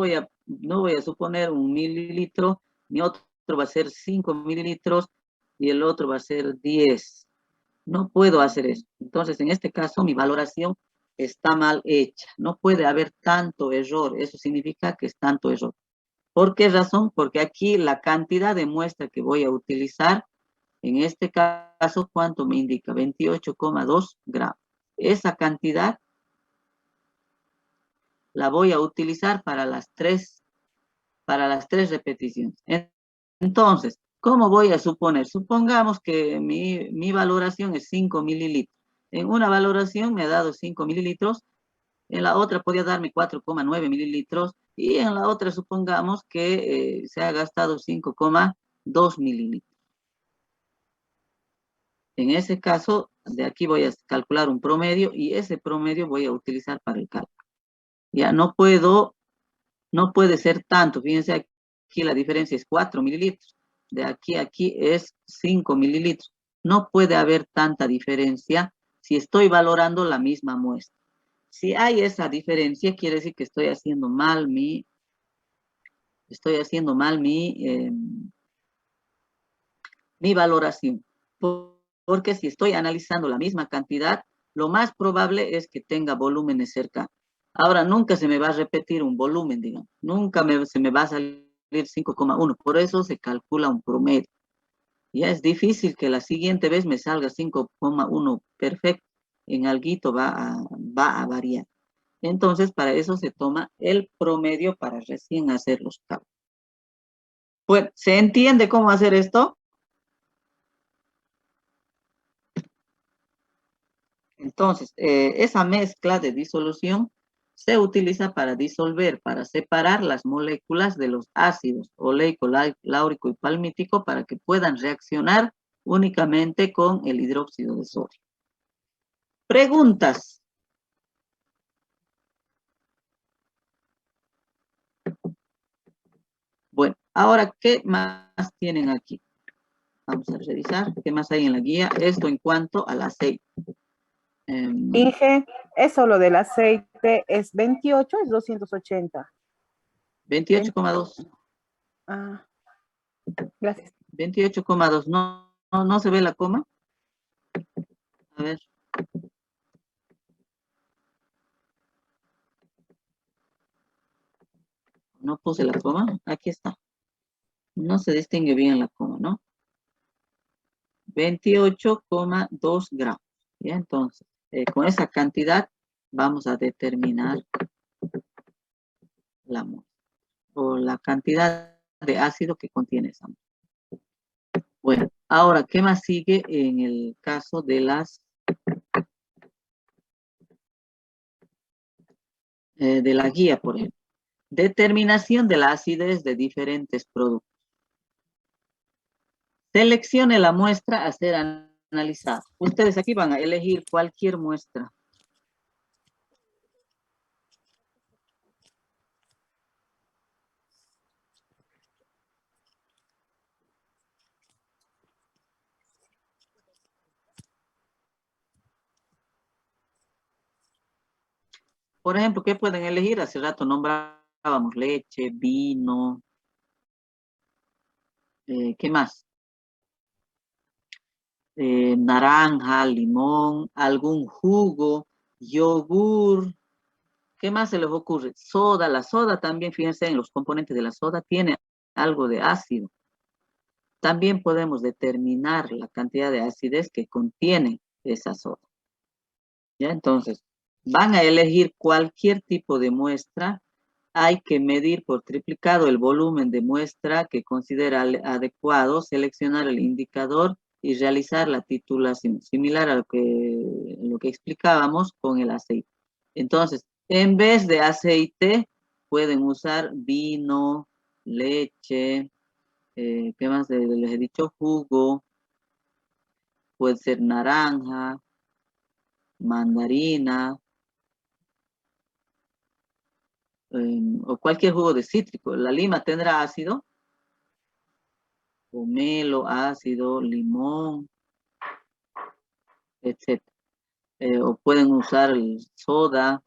S2: voy a suponer 1 mililitro, ni otro va a ser 5 mililitros y el otro va a ser 10. No puedo hacer eso. Entonces, en este caso, mi valoración está mal hecha. No puede haber tanto error. Eso significa que es tanto error. ¿Por qué razón? Porque aquí la cantidad de muestra que voy a utilizar, en este caso, ¿cuánto me indica? 28,2 gramos. Esa cantidad la voy a utilizar para las 3 repeticiones. Entonces, ¿cómo voy a suponer? Supongamos que mi valoración es 5 mililitros. En una valoración me ha dado 5 mililitros, en la otra podía darme 4,9 mililitros y en la otra supongamos que se ha gastado 5,2 mililitros. En ese caso, de aquí voy a calcular un promedio y ese promedio voy a utilizar para el cálculo. Ya no puede ser tanto. Fíjense, aquí la diferencia es 4 mililitros. De aquí a aquí es 5 mililitros. No puede haber tanta diferencia si estoy valorando la misma muestra. Si hay esa diferencia, quiere decir que estoy haciendo mal mi valoración. Porque si estoy analizando la misma cantidad, lo más probable es que tenga volúmenes cercanos. Ahora, nunca se me va a repetir un volumen, digamos. Nunca se me va a salir 5,1. Por eso se calcula un promedio. Ya es difícil que la siguiente vez me salga 5,1 perfecto. En alguito va a variar. Entonces, para eso se toma el promedio para recién hacer los cálculos. Pues, ¿se entiende cómo hacer esto? Entonces, esa mezcla de disolución se utiliza para disolver, para separar las moléculas de los ácidos oleico, láurico y palmítico para que puedan reaccionar únicamente con el hidróxido de sodio. Preguntas. Bueno, ahora, ¿qué más tienen aquí? Vamos a revisar qué más hay en la guía. Esto en cuanto al aceite.
S6: Inge, eso lo del aceite es 28, es 280.
S2: 28,2.
S6: Ah, gracias.
S2: 28,2. No se ve la coma. A ver. No puse la coma. Aquí está. No se distingue bien la coma, ¿no? 28,2 gramos. ¿Ya? Entonces, con esa cantidad vamos a determinar la muestra o la cantidad de ácido que contiene esa muestra. Bueno, ahora, ¿qué más sigue en el caso de de la guía, por ejemplo? Determinación de la acidez de diferentes productos. Seleccione la muestra a ser analizada. Ustedes aquí van a elegir cualquier muestra. Por ejemplo, ¿qué pueden elegir? Hace rato nombrábamos leche, vino. ¿Qué más? Naranja, limón, algún jugo, yogur. ¿Qué más se les ocurre? Soda. La soda también, fíjense en los componentes de la soda, tiene algo de ácido. También podemos determinar la cantidad de acidez que contiene esa soda. ¿Ya? Entonces, van a elegir cualquier tipo de muestra. Hay que medir por triplicado el volumen de muestra que considera adecuado, seleccionar el indicador y realizar la titulación, similar a lo que explicábamos con el aceite. Entonces, en vez de aceite, pueden usar vino, leche, ¿qué más les he dicho? Jugo, puede ser naranja, mandarina, o cualquier jugo de cítrico. La lima tendrá ácido, pomelo, ácido, limón, etc. O pueden usar el soda,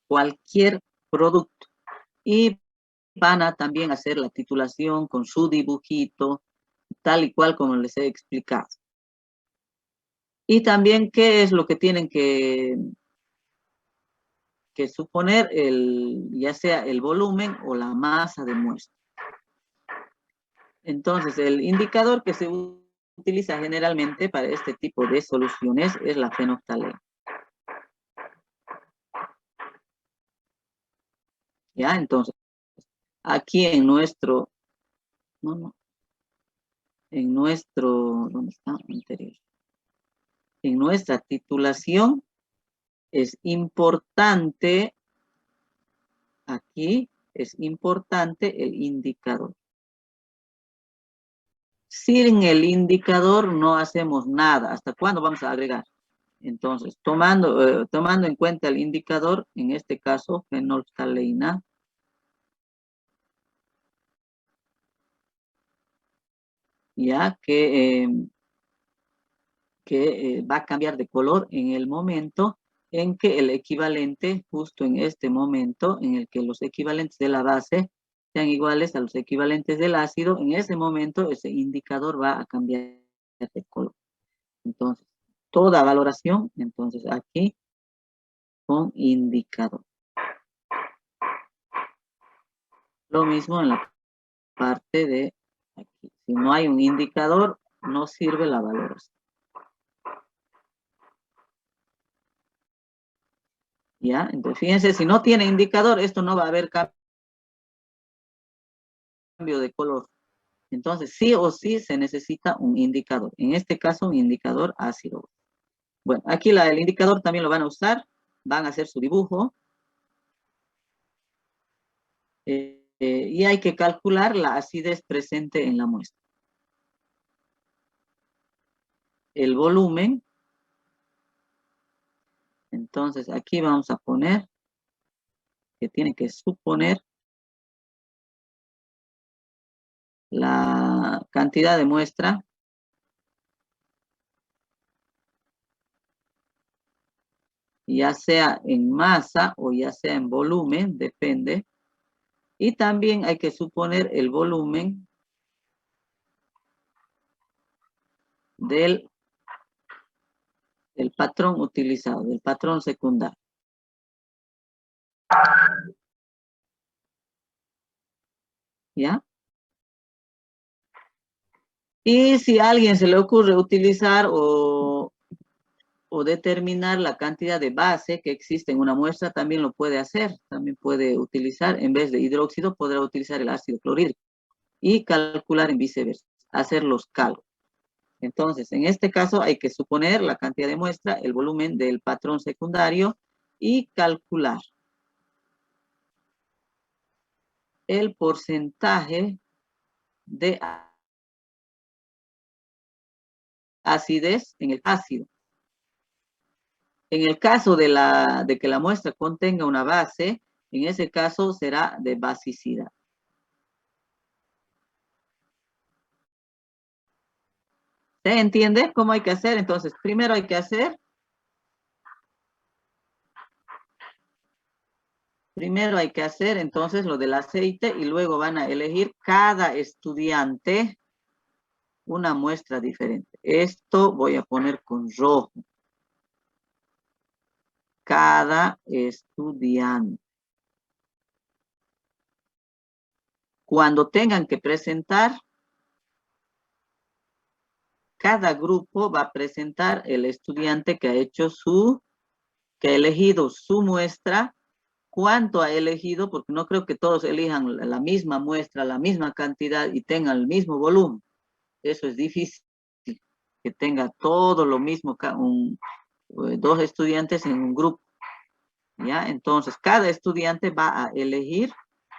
S2: cualquier producto. Y van a también hacer la titulación con su dibujito, tal y cual como les he explicado. Y también, ¿qué es lo que tienen que suponer? Ya sea el volumen o la masa de muestra. Entonces, el indicador que se utiliza generalmente para este tipo de soluciones es la fenolftalina. ¿Ya? Entonces, aquí en nuestro, en nuestro, ¿dónde está? Anterior. En nuestra titulación es importante, aquí es importante el indicador. Sin el indicador no hacemos nada. ¿Hasta cuándo vamos a agregar? Entonces, tomando en cuenta el indicador, en este caso, fenolftaleína, ya que va a cambiar de color en el momento en que el equivalente, justo en este momento, en el que los equivalentes de la base sean iguales a los equivalentes del ácido, en ese momento ese indicador va a cambiar de color. Entonces, toda valoración, entonces aquí, con indicador. Lo mismo en la parte de aquí. Si no hay un indicador, no sirve la valoración. ¿Ya? Entonces, fíjense, si no tiene indicador, esto no va a haber cambio de color. Entonces, sí o sí se necesita un indicador. En este caso, un indicador ácido. Bueno, aquí el indicador también lo van a usar. Van a hacer su dibujo. Y hay que calcular la acidez presente en la muestra. El volumen. Entonces, aquí vamos a poner que tiene que suponer la cantidad de muestra ya sea en masa o ya sea en volumen, depende. Y también hay que suponer el volumen del patrón utilizado, del patrón secundario. ¿Ya? Y si a alguien se le ocurre utilizar o determinar la cantidad de base que existe en una muestra, también lo puede hacer. También puede utilizar, en vez de hidróxido, podrá utilizar el ácido clorhídrico y calcular en viceversa, hacer los cálculos. Entonces, en este caso hay que suponer la cantidad de muestra, el volumen del patrón secundario y calcular el porcentaje de acidez en el ácido. En el caso de que la muestra contenga una base, en ese caso será de basicidad. ¿Se entiende cómo hay que hacer? Entonces, primero hay que hacer. Primero hay que hacer entonces lo del aceite y luego van a elegir cada estudiante una muestra diferente. Esto voy a poner con rojo. Cada estudiante. Cuando tengan que presentar, cada grupo va a presentar el estudiante que ha hecho que ha elegido su muestra, cuánto ha elegido, porque no creo que todos elijan la misma muestra, la misma cantidad y tengan el mismo volumen. Eso es difícil, que tenga todo lo mismo, dos estudiantes en un grupo. ¿Ya? Entonces, cada estudiante va a elegir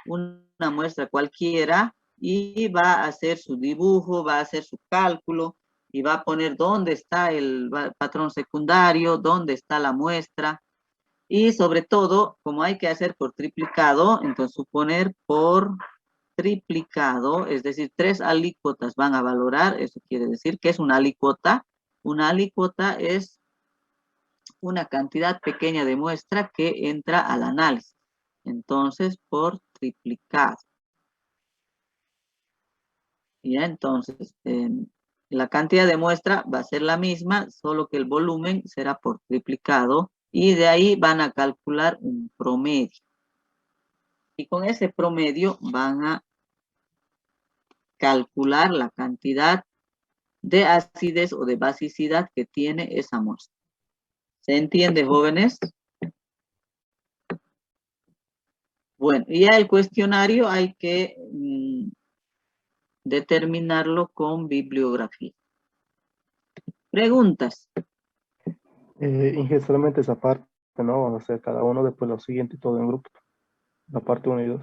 S2: una muestra cualquiera y va a hacer su dibujo, va a hacer su cálculo y va a poner dónde está el patrón secundario, dónde está la muestra. Y sobre todo, como hay que hacer por triplicado, entonces suponer por triplicado, es decir, 3 alícuotas van a valorar. Eso quiere decir que es una alícuota. Una alícuota es una cantidad pequeña de muestra que entra al análisis. Entonces, por triplicado. Ya, entonces, la cantidad de muestra va a ser la misma, solo que el volumen será por triplicado y de ahí van a calcular un promedio. Y con ese promedio van a calcular la cantidad de acidez o de basicidad que tiene esa muestra. ¿Se entiende, jóvenes? Bueno, y ya el cuestionario hay que determinarlo con bibliografía. Preguntas.
S5: Inge, solamente esa parte, ¿no? Vamos a hacer cada uno, después lo siguiente todo en grupo. La parte 1 y 2.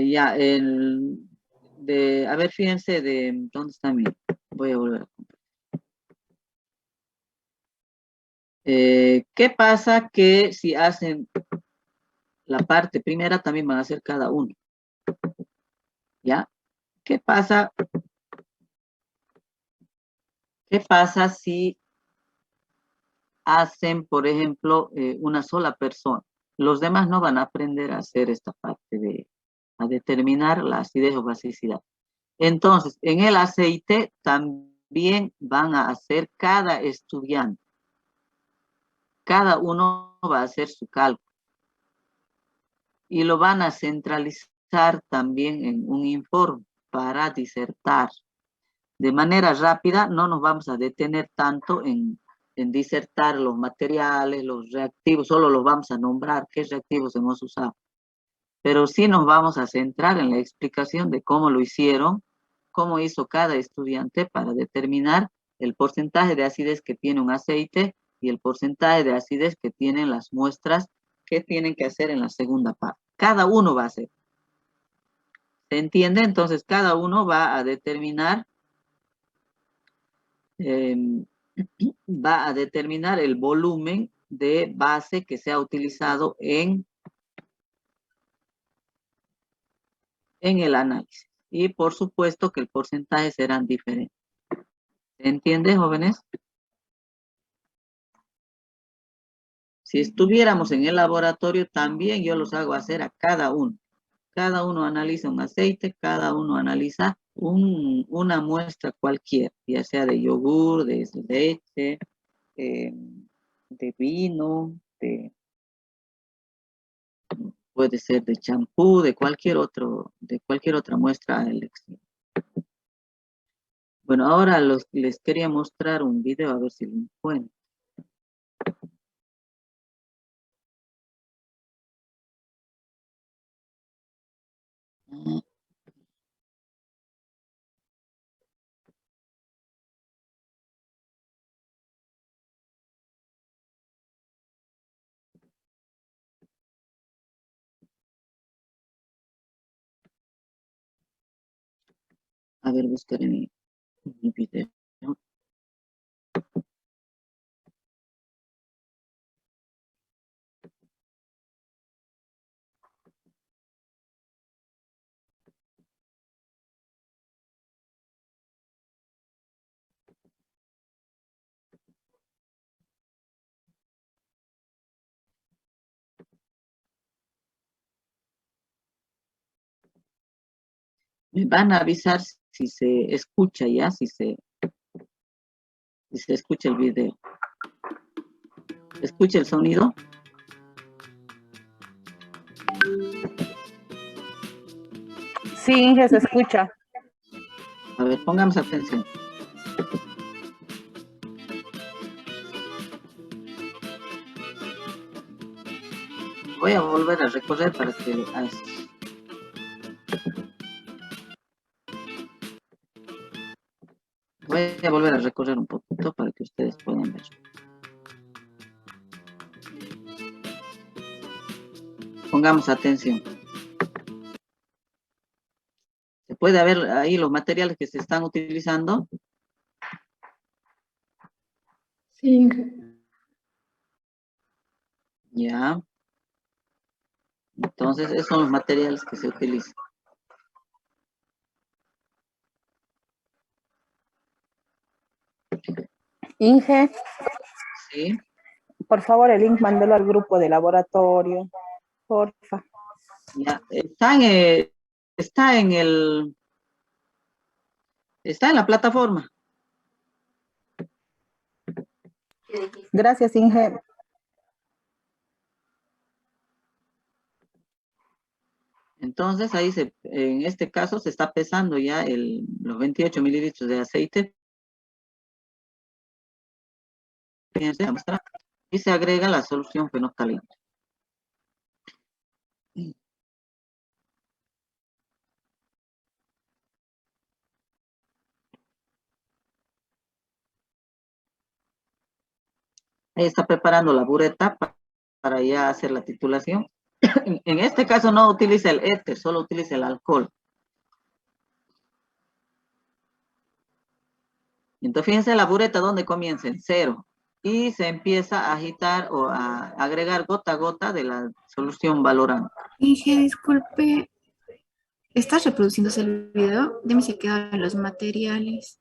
S2: Ya, a ver, fíjense ¿dónde está mi? Voy a volver. ¿Qué pasa que si hacen la parte primera también van a hacer cada uno? ¿Ya? ¿Qué pasa si hacen, por ejemplo, una sola persona? Los demás no van a aprender a hacer esta parte a determinar la acidez o basicidad. Entonces, en el aceite también van a hacer cada estudiante. Cada uno va a hacer su cálculo. Y lo van a centralizar también en un informe para disertar. De manera rápida, no nos vamos a detener tanto en disertar los materiales, los reactivos, solo los vamos a nombrar, qué reactivos hemos usado. Pero sí nos vamos a centrar en la explicación de cómo lo hicieron, cómo hizo cada estudiante para determinar el porcentaje de acidez que tiene un aceite y el porcentaje de acidez que tienen las muestras que tienen que hacer en la segunda parte. Cada uno va a hacer. ¿Se entiende? Entonces, cada uno va a determinar el volumen de base que se ha utilizado en el análisis. Y por supuesto que el porcentaje serán diferentes. ¿Se entiende, jóvenes? Si estuviéramos en el laboratorio, también yo los hago hacer a cada uno. Cada uno analiza un aceite, cada uno analiza una muestra cualquiera, ya sea de yogur, de leche, de vino, puede ser de champú, de cualquier otra muestra a elección. Bueno, ahora les quería mostrar un video, a ver si lo encuentro. A ver, buscaré mi video. Me van a avisar si se escucha ya, si se escucha el video. ¿Se escucha el sonido?
S6: Sí, Inge, se escucha.
S2: A ver, pongamos atención. Voy a volver a recorrer para que voy a volver a recorrer un poquito para que ustedes puedan ver. Pongamos atención. ¿Se puede ver ahí los materiales que se están utilizando?
S1: Sí.
S2: Ya. Entonces, esos son los materiales que se utilizan.
S6: Inge,
S2: Sí.
S6: por favor, el link mándelo al grupo de laboratorio, porfa.
S2: Ya. Está en la plataforma.
S6: Gracias, Inge.
S2: Entonces, ahí en este caso se está pesando ya los 28 mililitros de aceite. Fíjense, y se agrega la solución fenolftalina. Ahí está preparando la bureta para ya hacer la titulación. En este caso no utiliza el éter, solo utiliza el alcohol. Entonces fíjense la bureta donde comienza en 0 y se empieza a agitar o a agregar gota a gota de la solución valorante.
S7: Inge, disculpe, ¿está reproduciéndose el video? Dime si quedan los materiales.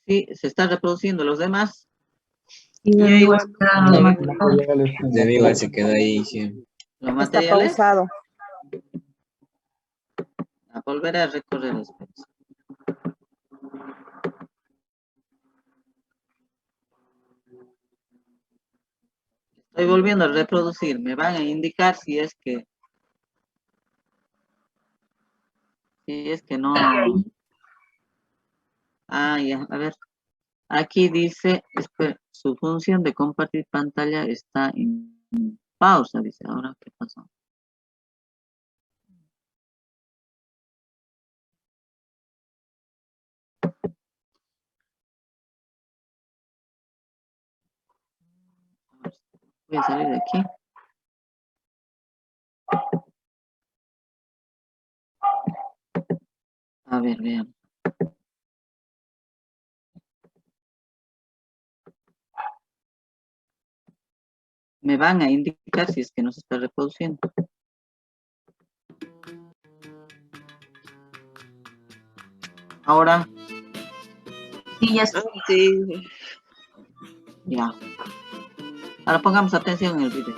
S2: Sí, se está reproduciendo los demás.
S1: Y
S4: Yo igual.
S1: los
S4: A ver,
S5: Materiales,
S4: de mí igual se quedó ahí. Sí.
S2: Los
S6: Está
S2: materiales.
S6: pausado.
S2: A volver a recorrer los pasos. Estoy volviendo a reproducir. Me van a indicar si es que no. Ah, ya, a ver. Aquí dice, espera, su función de compartir pantalla está en pausa, dice. Ahora, ¿qué pasó? Voy a salir de aquí. A ver, vean. Me van a indicar si es que no se está reproduciendo. Ahora,
S3: Sí, ya
S4: Sí.
S2: ya. Ahora pongamos atención en el video.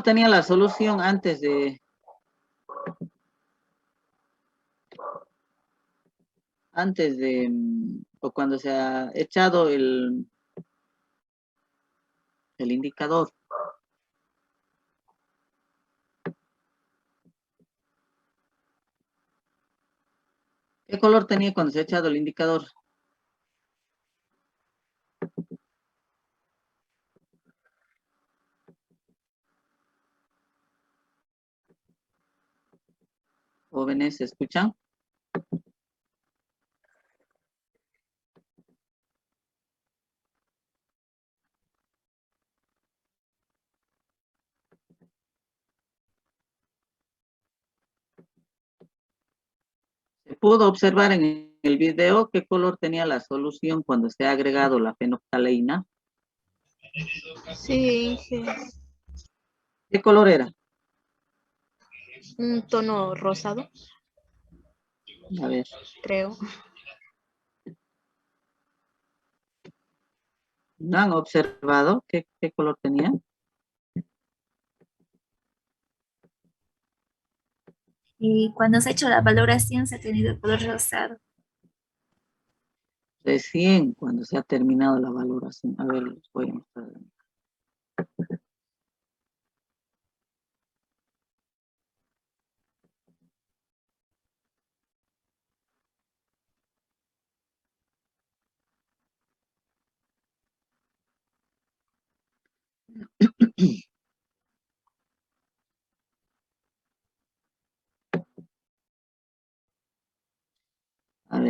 S2: Tenía la solución o cuando se ha echado el indicador. ¿Qué color tenía cuando se ha echado el indicador? Jóvenes, ¿se escuchan? Se pudo observar en el video qué color tenía la solución cuando se ha agregado la fenolftaleína.
S8: Sí, sí,
S2: ¿Qué color era?
S8: un tono rosado,
S2: A ver,
S8: creo.
S2: ¿no han observado qué color tenía?
S3: Y cuando se ha hecho la valoración se ha tenido el color rosado.
S2: Recién cuando se ha terminado la valoración. A ver, les voy a mostrar.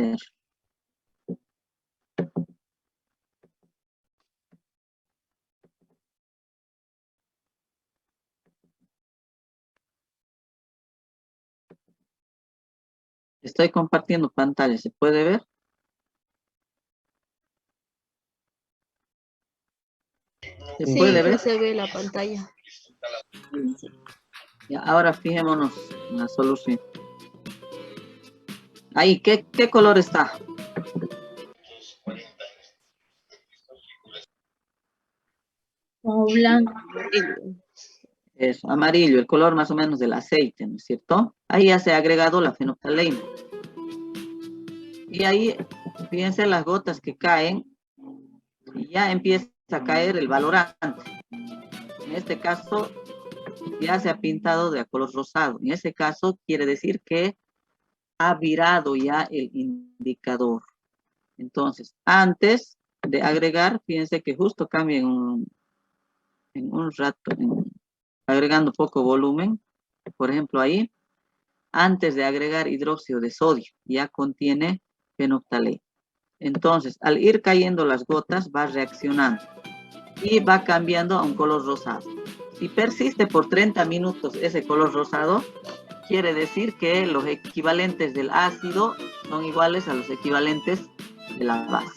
S2: ver. Estoy compartiendo pantalla, ¿se puede ver? ¿Se
S1: Sí,
S2: puede ver?
S1: se ve la pantalla.
S2: Ya, ahora fijémonos en la solución. Ahí, ¿qué color está?
S1: Como blanco.
S2: Es amarillo, el color más o menos del aceite, ¿no es cierto? Ahí ya se ha agregado la fenolftaleína. Y ahí, fíjense las gotas que caen, y ya empieza a caer el valorante. En este caso, ya se ha pintado de color rosado. En ese caso, quiere decir que ha virado ya el indicador. Entonces, antes de agregar, fíjense que justo cambia en un rato, agregando poco volumen. Por ejemplo, ahí, antes de agregar hidróxido de sodio, ya contiene fenolftaleína. Entonces, al ir cayendo las gotas, va reaccionando y va cambiando a un color rosado. Si persiste por 30 minutos ese color rosado, quiere decir que los equivalentes del ácido son iguales a los equivalentes de la base.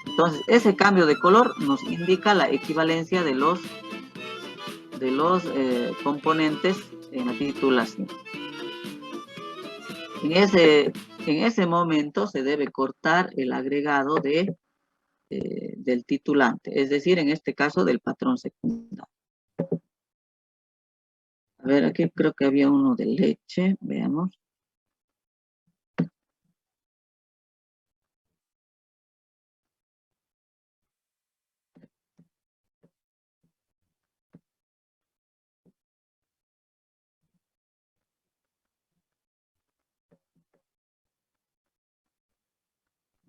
S2: Entonces, ese cambio de color nos indica la equivalencia de los componentes en la titulación. En ese momento se debe cortar el agregado del titulante, es decir, en este caso del patrón secundario. A ver, aquí creo que había uno de leche, veamos.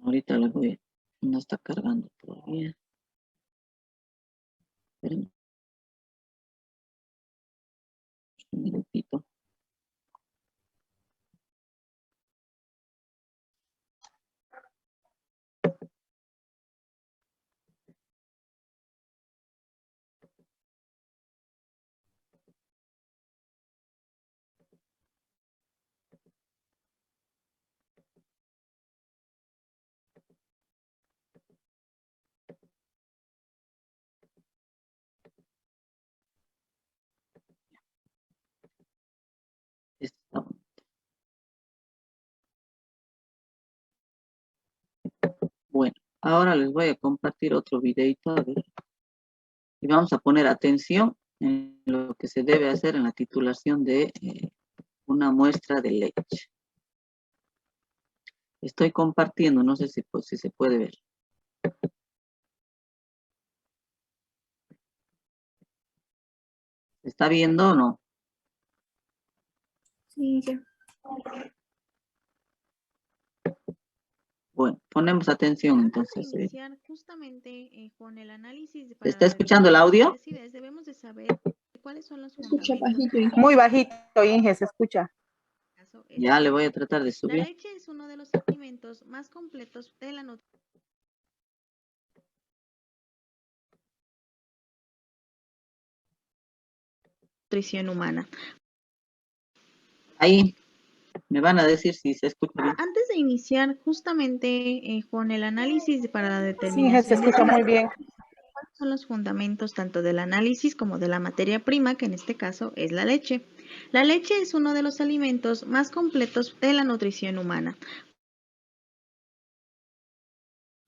S2: Ahorita lo voy, no está cargando todavía. Esperen un minutito. Está bueno. Bueno, ahora les voy a compartir otro videito, a ver, y vamos a poner atención en lo que se debe hacer en la titulación de una muestra de leche. Estoy compartiendo, no sé si se puede ver. ¿Se está viendo o no?
S7: Sí, ya.
S2: Bueno, ponemos atención entonces.
S8: Antes de iniciar justamente con el análisis
S2: ¿Se está escuchando el audio?
S8: debemos de saber cuáles son los
S1: Escucha
S8: fundamentos.
S1: bajito.
S6: Muy bajito, Inge, se escucha.
S2: Ya le voy a tratar de
S8: La
S2: subir.
S8: leche es uno de los alimentos más completos de la nutrición humana.
S2: Ahí me van a decir si se escucha bien.
S8: Antes de iniciar justamente con el análisis para la
S6: Sí, Inge, se
S8: determinación de
S6: escucha muy bien.
S8: cuáles son los fundamentos tanto del análisis como de la materia prima, que en este caso es la leche. La leche es uno de los alimentos más completos de la nutrición humana.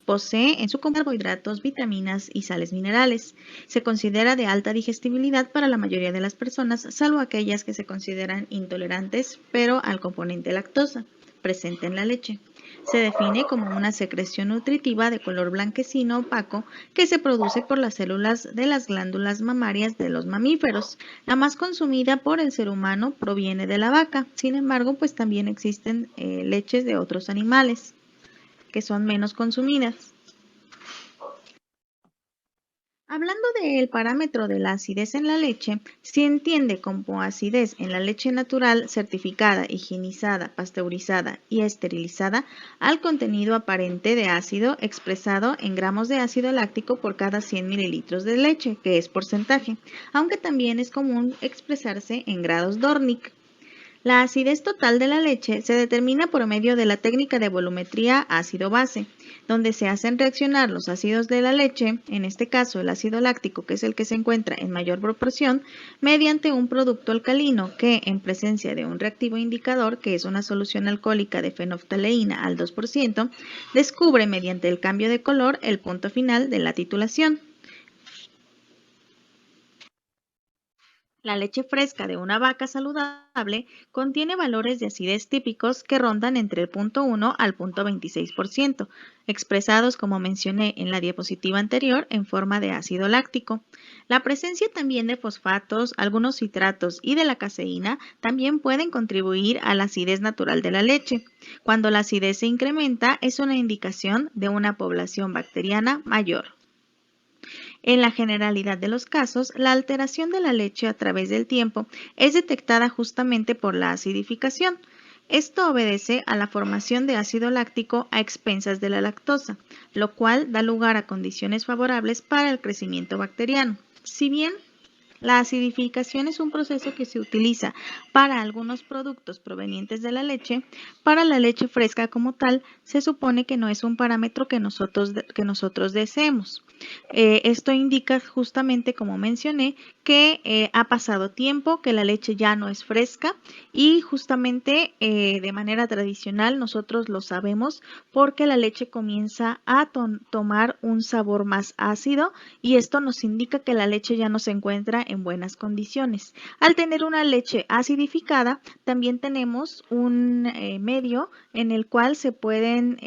S8: Posee en su carbohidratos, vitaminas y sales minerales. Se considera de alta digestibilidad para la mayoría de las personas, salvo aquellas que se consideran intolerantes, pero al componente lactosa presente en la leche. Se define como una secreción nutritiva de color blanquecino opaco que se produce por las células de las glándulas mamarias de los mamíferos. La más consumida por el ser humano proviene de la vaca. Sin embargo, pues también existen leches de otros animales que son menos consumidas. Hablando del parámetro de la acidez en la leche, se entiende como acidez en la leche natural certificada, higienizada, pasteurizada y esterilizada al contenido aparente de ácido expresado en gramos de ácido láctico por cada 100 mililitros de leche, que es porcentaje, aunque también es común expresarse en grados Dornick. La acidez total de la leche se determina por medio de la técnica de volumetría ácido-base, donde se hacen reaccionar los ácidos de la leche, en este caso el ácido láctico, que es el que se encuentra en mayor proporción, mediante un producto alcalino que, en presencia de un reactivo indicador, que es una solución alcohólica de fenoftaleína al 2%, descubre mediante el cambio de color el punto final de la titulación. La leche fresca de una vaca saludable contiene valores de acidez típicos que rondan entre el 0.1 al 0.26%, expresados como mencioné en la diapositiva anterior en forma de ácido láctico. La presencia también de fosfatos, algunos citratos y de la caseína también pueden contribuir a la acidez natural de la leche. Cuando la acidez se incrementa es una indicación de una población bacteriana mayor. En la generalidad de los casos, la alteración de la leche a través del tiempo es detectada justamente por la acidificación. Esto obedece a la formación de ácido láctico a expensas de la lactosa, lo cual da lugar a condiciones favorables para el crecimiento bacteriano. Si bien la acidificación es un proceso que se utiliza para algunos productos provenientes de la leche, para la leche fresca como tal, se supone que no es un parámetro que nosotros deseemos. Esto indica justamente, como mencioné, que ha pasado tiempo, que la leche ya no es fresca y justamente de manera tradicional nosotros lo sabemos porque la leche comienza a tomar un sabor más ácido y esto nos indica que la leche ya no se encuentra en buenas condiciones. Al tener una leche acidificada, también tenemos un medio en el cual se pueden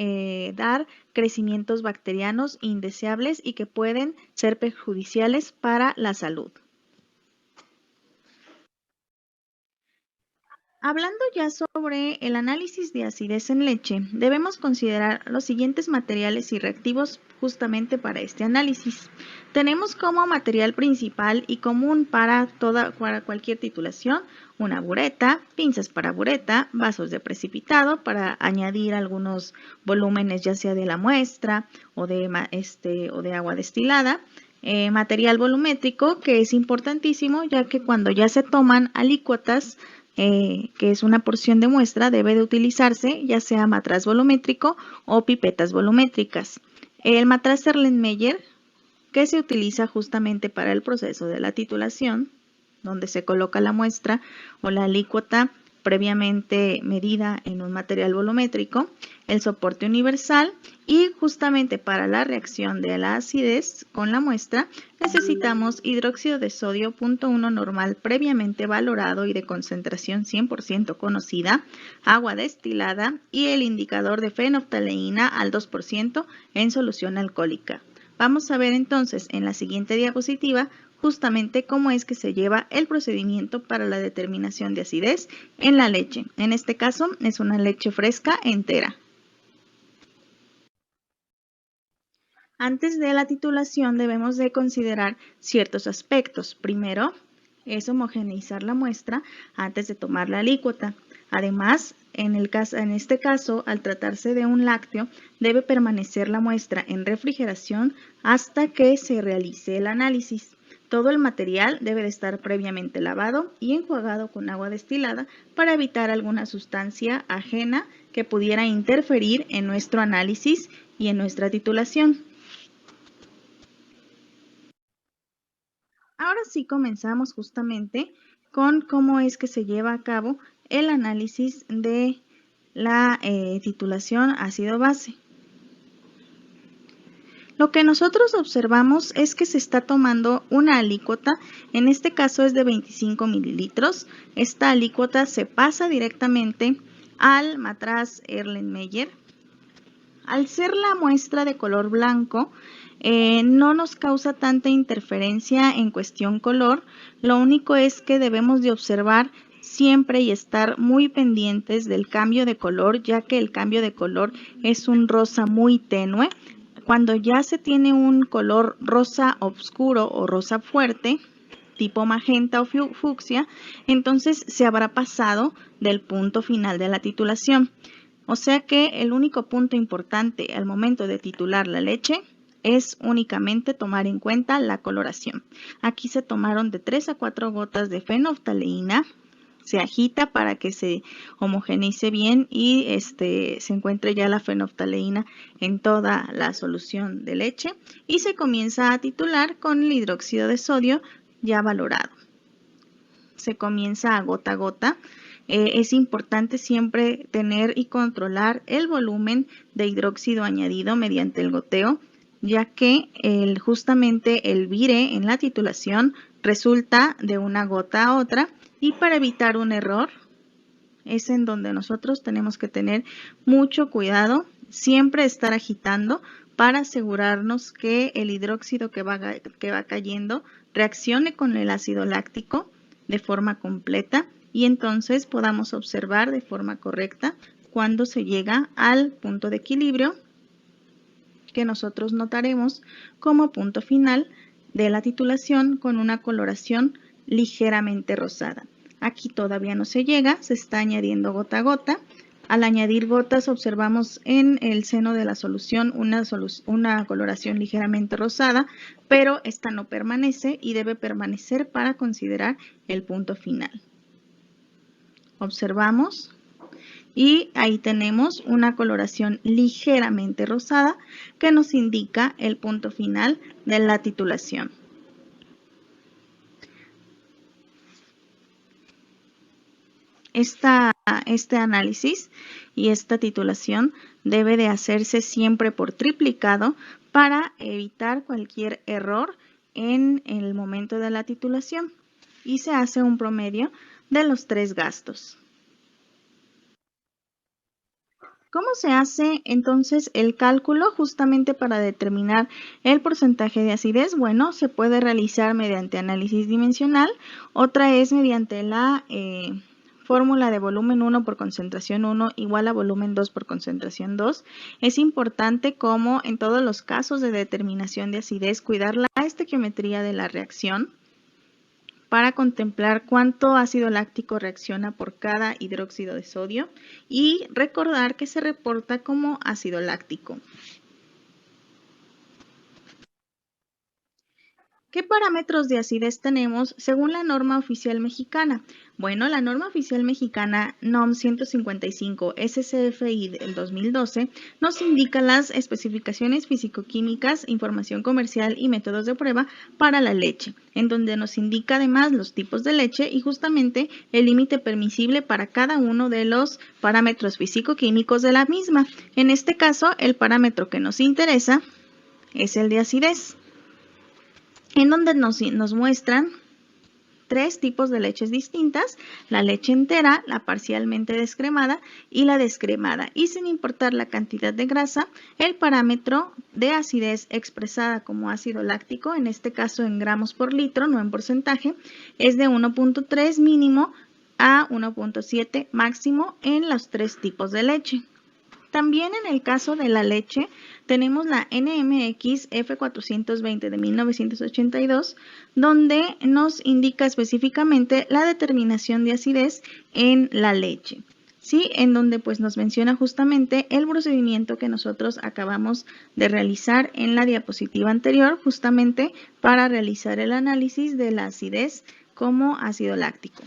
S8: dar crecimientos bacterianos indeseables y que pueden ser perjudiciales para la salud. Hablando ya sobre el análisis de acidez en leche, debemos considerar los siguientes materiales y reactivos justamente para este análisis. Tenemos como material principal y común para cualquier titulación una bureta, pinzas para bureta, vasos de precipitado para añadir algunos volúmenes ya sea de la muestra o de agua destilada, material volumétrico que es importantísimo ya que cuando ya se toman alícuotas, que es una porción de muestra, debe de utilizarse ya sea matraz volumétrico o pipetas volumétricas. El matraz Erlenmeyer, que se utiliza justamente para el proceso de la titulación, donde se coloca la muestra o la alícuota previamente medida en un material volumétrico, el soporte universal y justamente para la reacción de la acidez con la muestra necesitamos hidróxido de sodio 0.1 normal previamente valorado y de concentración 100% conocida, agua destilada y el indicador de fenoftaleína al 2% en solución alcohólica. Vamos a ver entonces en la siguiente diapositiva justamente cómo es que se lleva el procedimiento para la determinación de acidez en la leche. En este caso es una leche fresca entera. Antes de la titulación debemos de considerar ciertos aspectos. Primero es homogeneizar la muestra antes de tomar la alícuota. Además, en este caso, al tratarse de un lácteo, debe permanecer la muestra en refrigeración hasta que se realice el análisis. Todo el material debe de estar previamente lavado y enjuagado con agua destilada para evitar alguna sustancia ajena que pudiera interferir en nuestro análisis y en nuestra titulación. Ahora sí comenzamos justamente con cómo es que se lleva a cabo el análisis de la titulación ácido-base. Lo que nosotros observamos es que se está tomando una alícuota, en este caso es de 25 mililitros. Esta alícuota se pasa directamente al matraz Erlenmeyer. Al ser la muestra de color blanco, no nos causa tanta interferencia en cuestión color. Lo único es que debemos de observar siempre y estar muy pendientes del cambio de color, ya que el cambio de color es un rosa muy tenue. Cuando ya se tiene un color rosa oscuro o rosa fuerte, tipo magenta o fucsia, entonces se habrá pasado del punto final de la titulación. O sea que el único punto importante al momento de titular la leche es únicamente tomar en cuenta la coloración. Aquí se tomaron de 3 a 4 gotas de fenolftaleína. Se agita para que se homogeneice bien y se encuentre ya la fenolftaleína en toda la solución de leche y se comienza a titular con el hidróxido de sodio ya valorado. Se comienza a gota a gota. Es importante siempre tener y controlar el volumen de hidróxido añadido mediante el goteo, ya que justamente el vire en la titulación resulta de una gota a otra. Y para evitar un error, es en donde nosotros tenemos que tener mucho cuidado, siempre estar agitando para asegurarnos que el hidróxido que va cayendo reaccione con el ácido láctico de forma completa y entonces podamos observar de forma correcta cuando se llega al punto de equilibrio que nosotros notaremos como punto final de la titulación con una coloración ligeramente rosada. Aquí todavía no se llega, se está añadiendo gota a gota. Al añadir gotas observamos en el seno de la solución una coloración ligeramente rosada, pero esta no permanece y debe permanecer para considerar el punto final. Observamos y ahí tenemos una coloración ligeramente rosada que nos indica el punto final de la titulación. Este análisis y esta titulación debe de hacerse siempre por triplicado para evitar cualquier error en el momento de la titulación y se hace un promedio de los 3 gastos. ¿Cómo se hace entonces el cálculo justamente para determinar el porcentaje de acidez? Bueno, se puede realizar mediante análisis dimensional, otra es mediante la fórmula de volumen 1 por concentración 1 igual a volumen 2 por concentración 2. Es importante, como en todos los casos de determinación de acidez, cuidar la estequiometría de la reacción para contemplar cuánto ácido láctico reacciona por cada hidróxido de sodio y recordar que se reporta como ácido láctico. ¿Qué parámetros de acidez tenemos según la norma oficial mexicana? Bueno, la norma oficial mexicana NOM 155 SCFI del 2012 nos indica las especificaciones físico-químicas, información comercial y métodos de prueba para la leche, en donde nos indica además los tipos de leche y justamente el límite permisible para cada uno de los parámetros físico-químicos de la misma. En este caso, el parámetro que nos interesa es el de acidez, en donde nos muestran 3 tipos de leches distintas: la leche entera, la parcialmente descremada y la descremada. Y sin importar la cantidad de grasa, el parámetro de acidez expresada como ácido láctico, en este caso en gramos por litro, no en porcentaje, es de 1.3 mínimo a 1.7 máximo en los 3 tipos de leche. También en el caso de la leche tenemos la NMX F420 de 1982, donde nos indica específicamente la determinación de acidez en la leche, ¿sí? En donde pues nos menciona justamente el procedimiento que nosotros acabamos de realizar en la diapositiva anterior, justamente para realizar el análisis de la acidez como ácido láctico.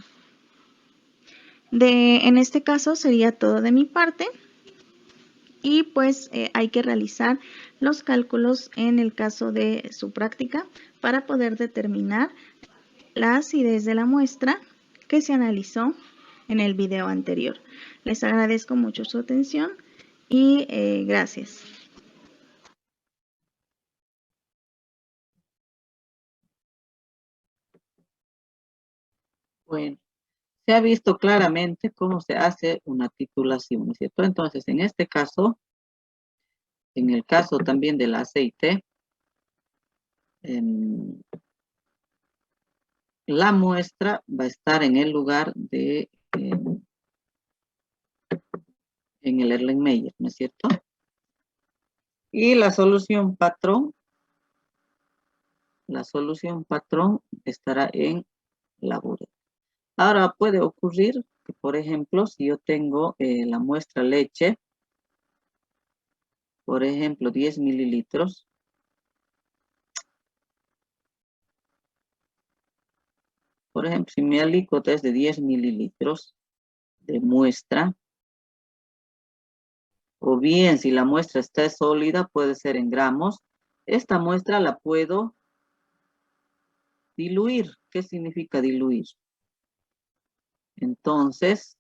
S8: En este caso sería todo de mi parte. Y pues hay que realizar los cálculos en el caso de su práctica para poder determinar la acidez de la muestra que se analizó en el video anterior. Les agradezco mucho su atención y gracias.
S2: Bueno, se ha visto claramente cómo se hace una titulación, ¿no es cierto? Entonces, en este caso, en el caso también del aceite, la muestra va a estar en el lugar de, en el Erlenmeyer, ¿no es cierto? Y la solución patrón estará en la bureta. Ahora puede ocurrir que, por ejemplo, si yo tengo la muestra leche, por ejemplo, 10 mililitros, por ejemplo, si mi alícuota es de 10 mililitros de muestra, o bien si la muestra está sólida, puede ser en gramos, esta muestra la puedo diluir. ¿Qué significa diluir? Entonces,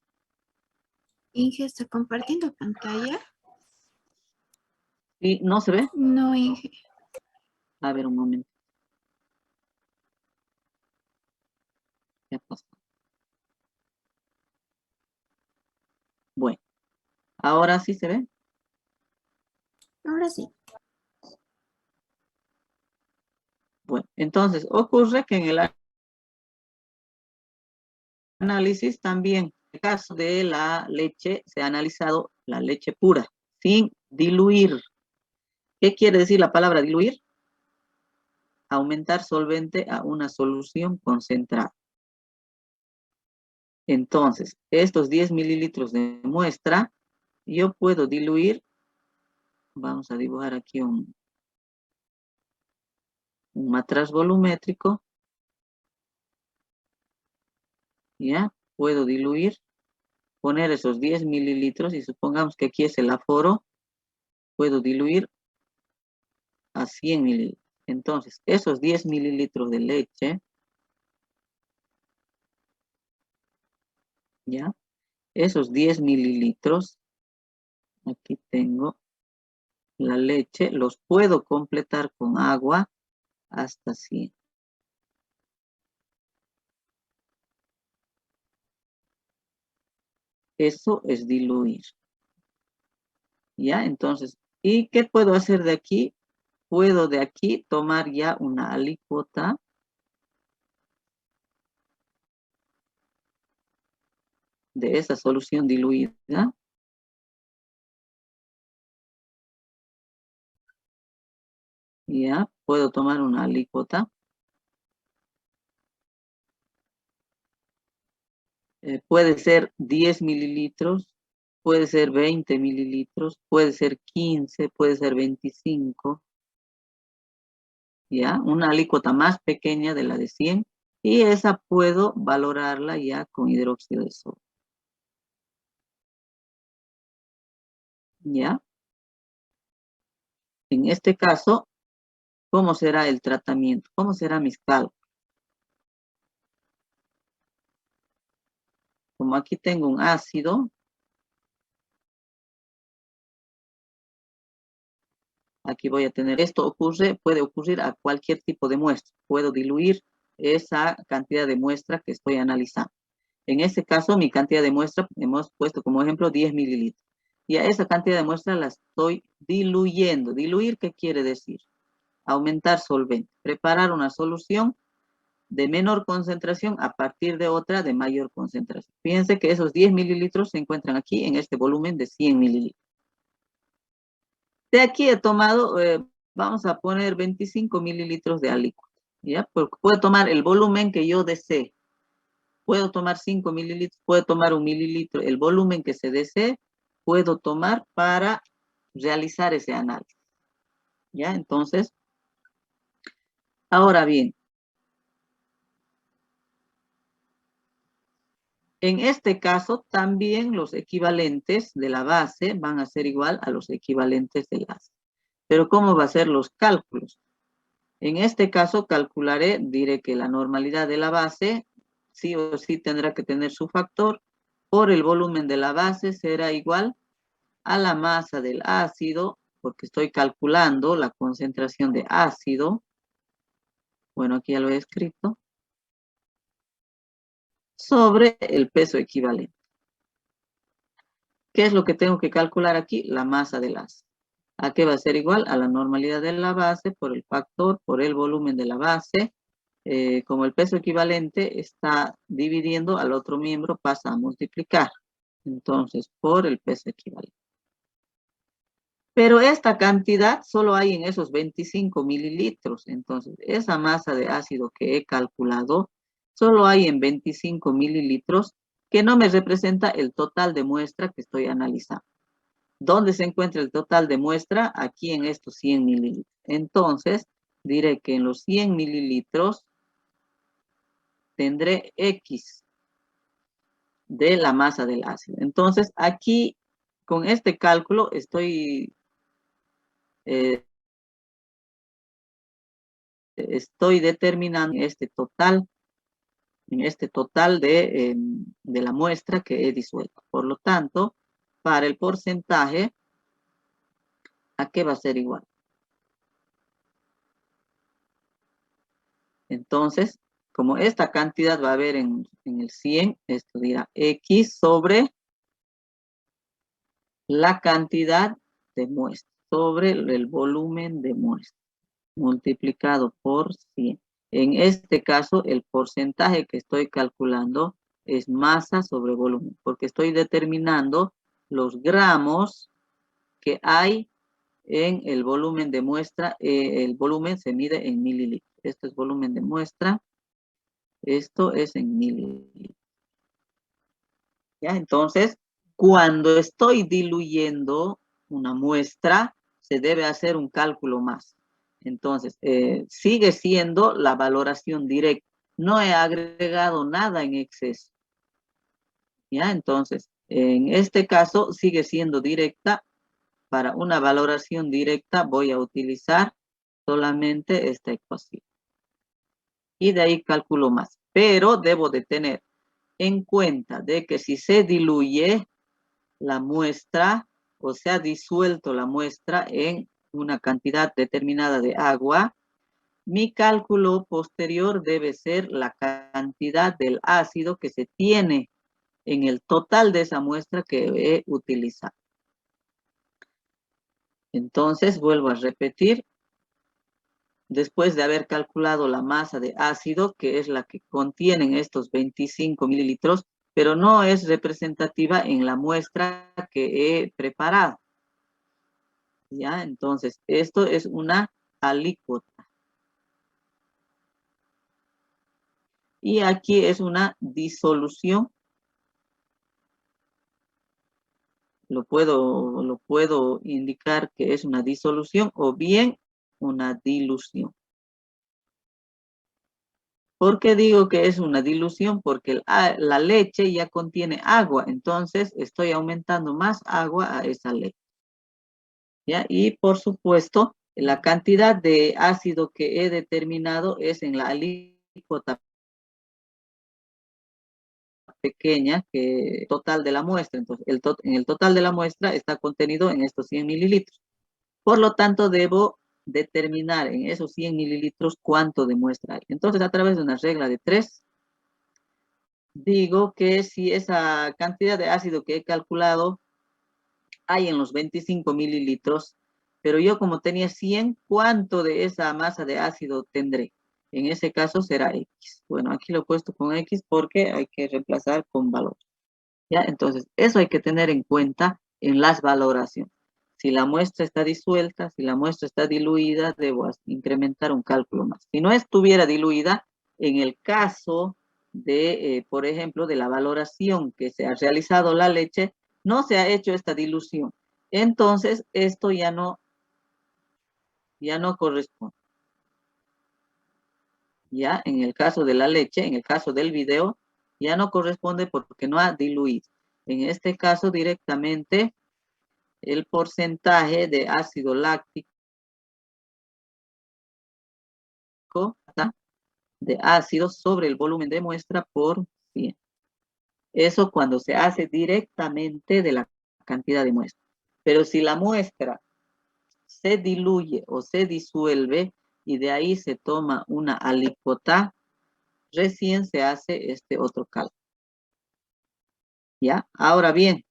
S7: Inge está compartiendo pantalla.
S2: ¿sí? ¿No se ve?
S7: No, Inge.
S2: A ver, un momento. ¿Qué pasó? Bueno, ahora sí se ve.
S7: Ahora sí.
S2: Bueno, entonces ocurre que en el análisis también, en el caso de la leche, se ha analizado la leche pura, sin diluir. ¿Qué quiere decir la palabra diluir? Aumentar solvente a una solución concentrada. Entonces, estos 10 mililitros de muestra, yo puedo diluir, vamos a dibujar aquí un matraz volumétrico, ¿ya? Puedo diluir, poner esos 10 mililitros y supongamos que aquí es el aforo, puedo diluir a 100 mililitros. Entonces, esos 10 mililitros de leche, ¿ya? Esos 10 mililitros, aquí tengo la leche, los puedo completar con agua hasta 100. Eso es diluir. ¿Ya? Entonces, ¿y qué puedo hacer de aquí? Puedo de aquí tomar ya una alícuota de esa solución diluida. Ya, puedo tomar una alícuota. Puede ser 10 mililitros, puede ser 20 mililitros, puede ser 15, puede ser 25. Ya, una alícuota más pequeña de la de 100. Y esa puedo valorarla ya con hidróxido de sodio. ¿Ya? En este caso, ¿cómo será el tratamiento? ¿Cómo será mis cálculos? Como aquí tengo un ácido, aquí voy a tener, esto puede ocurrir a cualquier tipo de muestra. Puedo diluir esa cantidad de muestra que estoy analizando. En este caso, mi cantidad de muestra, hemos puesto como ejemplo 10 mililitros. Y a esa cantidad de muestra la estoy diluyendo. ¿Diluir qué quiere decir? Aumentar solvente. Preparar una solución de menor concentración a partir de otra de mayor concentración. Fíjense que esos 10 mililitros se encuentran aquí en este volumen de 100 mililitros. De aquí he tomado, vamos a poner 25 mililitros de alícuota. ¿Ya? Porque puedo tomar el volumen que yo desee. Puedo tomar 5 mililitros, puedo tomar 1 mililitro, el volumen que se desee, puedo tomar para realizar ese análisis. ¿Ya? Entonces, ahora bien, en este caso también los equivalentes de la base van a ser igual a los equivalentes del ácido. Pero ¿cómo va a ser los cálculos? En este caso calcularé, diré que la normalidad de la base sí o sí tendrá que tener su factor por el volumen de la base será igual a la masa del ácido, porque estoy calculando la concentración de ácido. Bueno, aquí ya lo he escrito. Sobre el peso equivalente. ¿Qué es lo que tengo que calcular aquí? La masa del ácido. ¿A qué va a ser igual? A la normalidad de la base por el factor, por el volumen de la base. Como el peso equivalente está dividiendo al otro miembro, pasa a multiplicar. Entonces, por el peso equivalente. Pero esta cantidad solo hay en esos 25 mililitros. Entonces, esa masa de ácido que he calculado, solo hay en 25 mililitros, que no me representa el total de muestra que estoy analizando. ¿Dónde se encuentra el total de muestra? Aquí en estos 100 mililitros. Entonces, diré que en los 100 mililitros tendré X de la masa del ácido. Entonces, aquí, con este cálculo, estoy determinando en este total de la muestra que he disuelto. Por lo tanto, para el porcentaje, ¿a qué va a ser igual? Entonces, como esta cantidad va a haber en el 100, esto dirá X sobre la cantidad de muestra, sobre el volumen de muestra, multiplicado por 100. En este caso, el porcentaje que estoy calculando es masa sobre volumen, porque estoy determinando los gramos que hay en el volumen de muestra. El volumen se mide en mililitros. Esto es volumen de muestra. Esto es en mililitros. ¿Ya? Entonces, cuando estoy diluyendo una muestra, se debe hacer un cálculo más. Entonces, sigue siendo la valoración directa. No he agregado nada en exceso. ¿Ya? Entonces, en este caso, sigue siendo directa. Para una valoración directa voy a utilizar solamente esta ecuación. Y de ahí calculo más. Pero debo de tener en cuenta de que si se diluye la muestra o se ha disuelto la muestra en una cantidad determinada de agua, mi cálculo posterior debe ser la cantidad del ácido que se tiene en el total de esa muestra que he utilizado. Entonces, vuelvo a repetir, después de haber calculado la masa de ácido, que es la que contienen estos 25 mililitros, pero no es representativa en la muestra que he preparado. ¿Ya? Entonces, esto es una alícuota. Y aquí es una disolución. Lo puedo indicar que es una disolución o bien una dilución. ¿Por qué digo que es una dilución? Porque la leche ya contiene agua, entonces estoy aumentando más agua a esa leche. ¿Ya? Y por supuesto, la cantidad de ácido que he determinado es en la alícuota pequeña que total de la muestra. Entonces, en el total de la muestra está contenido en estos 100 mililitros. Por lo tanto, debo determinar en esos 100 mililitros cuánto de muestra hay. Entonces, a través de una regla de 3, digo que si esa cantidad de ácido que he calculado hay en los 25 mililitros, pero yo como tenía 100, ¿cuánto de esa masa de ácido tendré? En ese caso será X. Bueno, aquí lo he puesto con X porque hay que reemplazar con valor. ¿Ya? Entonces, eso hay que tener en cuenta en las valoraciones. Si la muestra está disuelta, si la muestra está diluida, debo incrementar un cálculo más. Si no estuviera diluida, en el caso de, por ejemplo, de la valoración que se ha realizado la leche, no se ha hecho esta dilución. Entonces, esto ya no corresponde. Ya, en el caso de la leche, en el caso del video, ya no corresponde porque no ha diluido. En este caso, directamente, el porcentaje de ácido láctico de ácido sobre el volumen de muestra por 100. Eso cuando se hace directamente de la cantidad de muestra. Pero si la muestra se diluye o se disuelve y de ahí se toma una alícuota, recién se hace este otro cálculo. ¿Ya? Ahora bien,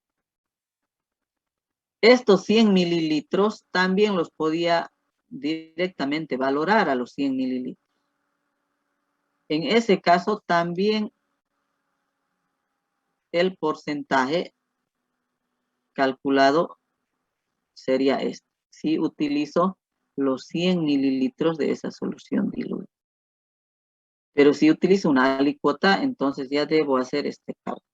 S2: estos 100 mililitros también los podía directamente valorar a los 100 mililitros. En ese caso también el porcentaje calculado sería este. si utilizo los 100 mililitros de esa solución diluida. Pero si utilizo una alícuota, entonces ya debo hacer este cálculo.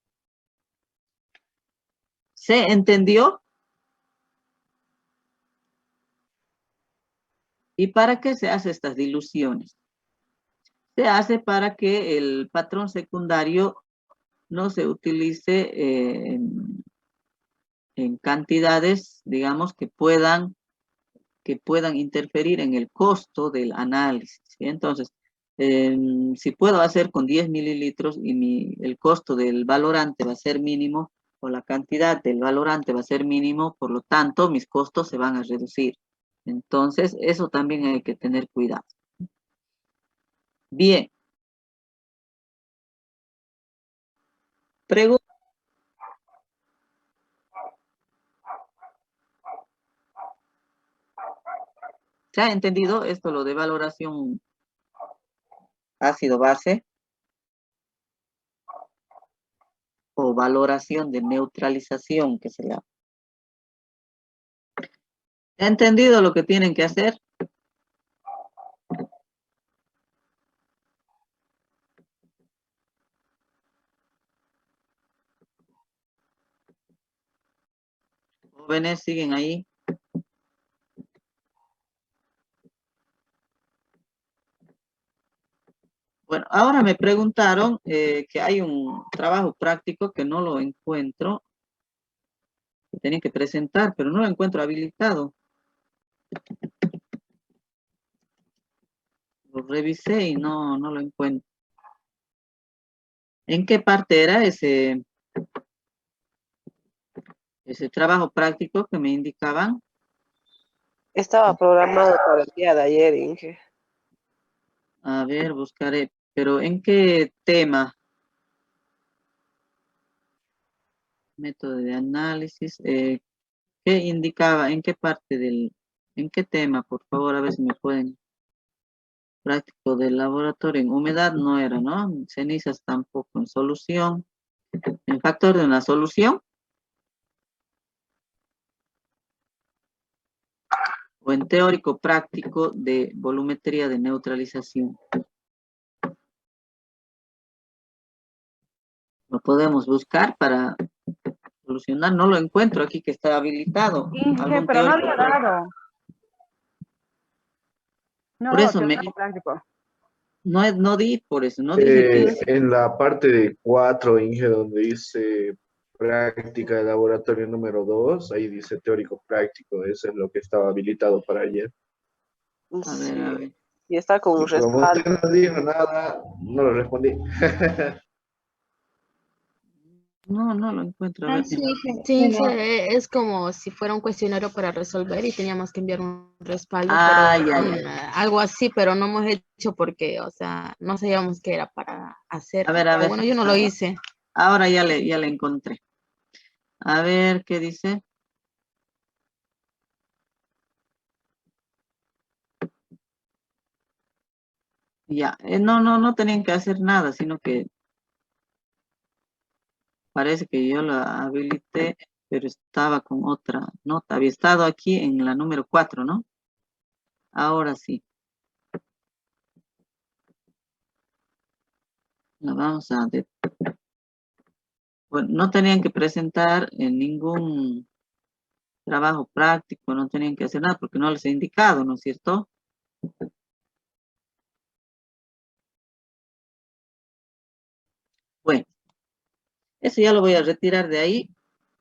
S2: ¿Se entendió? ¿Y para qué se hacen estas diluciones? Se hace para que el patrón secundario no se utilice en cantidades, digamos, que puedan interferir en el costo del análisis, ¿sí? Entonces, si puedo hacer con 10 mililitros y el costo del valorante va a ser mínimo, o la cantidad del valorante va a ser mínimo, por lo tanto, mis costos se van a reducir. Entonces, eso también hay que tener cuidado. Bien. Pregunta. ¿Se ha entendido esto, lo de valoración ácido-base? O valoración de neutralización, que se llama. ¿Se ha entendido lo que tienen que hacer? Jóvenes, siguen ahí. Bueno, ahora me preguntaron que hay un trabajo práctico que no lo encuentro, que tenía que presentar, pero no lo encuentro habilitado. Lo revisé y no lo encuentro. ¿En qué parte era ese trabajo práctico que me indicaban?
S9: Estaba programado para el día de ayer, Inge.
S2: A ver, buscaré. ¿Pero en qué tema? Método de análisis. ¿Qué indicaba? ¿En qué parte en qué tema? Por favor, a ver si me pueden. Práctico del laboratorio. En humedad no era, ¿no? Cenizas tampoco. En solución. En factor de una solución. O en teórico práctico de volumetría de neutralización. Lo podemos buscar para solucionar. No lo encuentro aquí que está habilitado.
S6: Inge,
S2: Algún
S6: pero no
S2: teórico
S6: había
S2: práctico.
S6: dado. No
S2: Por
S6: ha dado
S2: eso
S6: teórico práctico.
S2: no di, por eso no dije que
S10: En la parte de 4, Inge, donde dice práctica de laboratorio número 2, ahí dice teórico práctico, eso es lo que estaba habilitado para ayer.
S2: A ver, a ver.
S9: Y está con un
S10: Y como
S9: respaldo.
S10: usted no dijo nada, no lo respondí.
S2: No lo encuentro. A ver.
S1: Sí, es como si fuera un cuestionario para resolver y teníamos que enviar un respaldo,
S2: Ah,
S1: pero
S2: ya.
S1: algo así, pero no hemos hecho porque, o sea, no sabíamos qué era para hacer.
S2: A ver,
S1: Pero bueno, yo no lo hice.
S2: Ahora ya le encontré. A ver, ¿qué dice? Ya, no tenían que hacer nada, sino que parece que yo la habilité, pero estaba con otra nota. Había estado aquí en la número 4, ¿no? Ahora sí. La vamos a... Bueno, no tenían que presentar ningún trabajo práctico, no tenían que hacer nada porque no les he indicado, ¿no es cierto? Bueno, eso ya lo voy a retirar de ahí.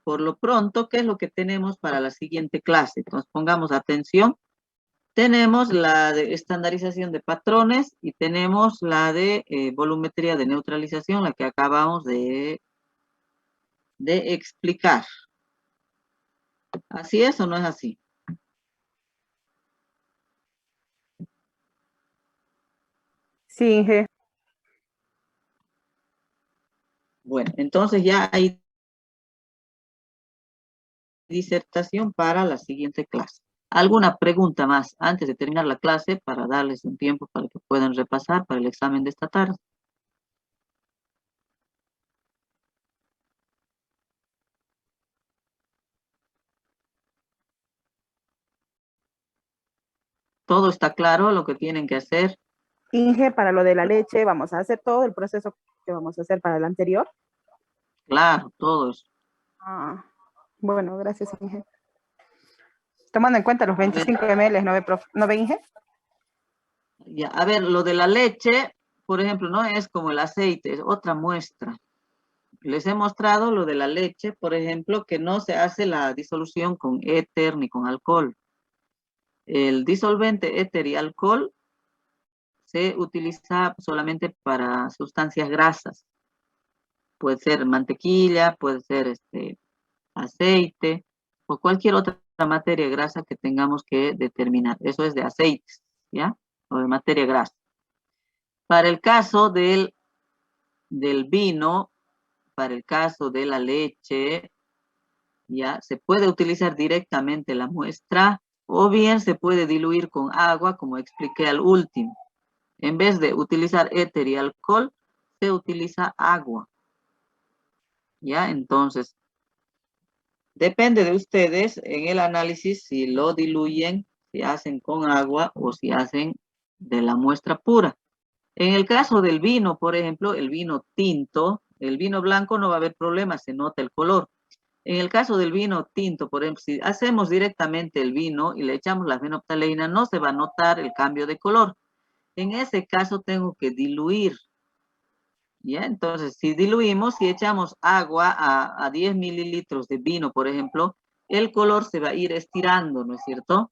S2: Por lo pronto, ¿qué es lo que tenemos para la siguiente clase? Entonces, pongamos atención. Tenemos la de estandarización de patrones y tenemos la de volumetría de neutralización, la que acabamos de explicar. ¿Así es o no es así?
S6: Sí, Inge.
S2: Bueno, entonces ya hay disertación para la siguiente clase. ¿Alguna pregunta más antes de terminar la clase para darles un tiempo para que puedan repasar para el examen de esta tarde? ¿Todo está claro lo que tienen que hacer?
S6: Inge, para lo de la leche, vamos a hacer todo el proceso que vamos a hacer para el anterior.
S2: Claro, todo eso.
S6: Ah, bueno, gracias, Inge. Tomando en cuenta los 25 ml, ¿no ve, Inge?
S2: Ya, a ver, lo de la leche, por ejemplo, no es como el aceite, es otra muestra. Les he mostrado lo de la leche, por ejemplo, que no se hace la disolución con éter ni con alcohol. El disolvente éter y alcohol se utiliza solamente para sustancias grasas. Puede ser mantequilla, puede ser aceite o cualquier otra materia grasa que tengamos que determinar. Eso es de aceites, ¿ya? O de materia grasa. Para el caso del vino, para el caso de la leche, ya se puede utilizar directamente la muestra o bien se puede diluir con agua, como expliqué al último. En vez de utilizar éter y alcohol, se utiliza agua. ¿Ya? Entonces, depende de ustedes en el análisis si lo diluyen, si hacen con agua o si hacen de la muestra pura. En el caso del vino, por ejemplo, el vino tinto, el vino blanco no va a haber problema, se nota el color. En el caso del vino tinto, por ejemplo, si hacemos directamente el vino y le echamos la fenolftaleína, no se va a notar el cambio de color. En ese caso tengo que diluir. ¿Ya? Entonces, si diluimos, si echamos agua a 10 mililitros de vino, por ejemplo, el color se va a ir estirando, ¿no es cierto?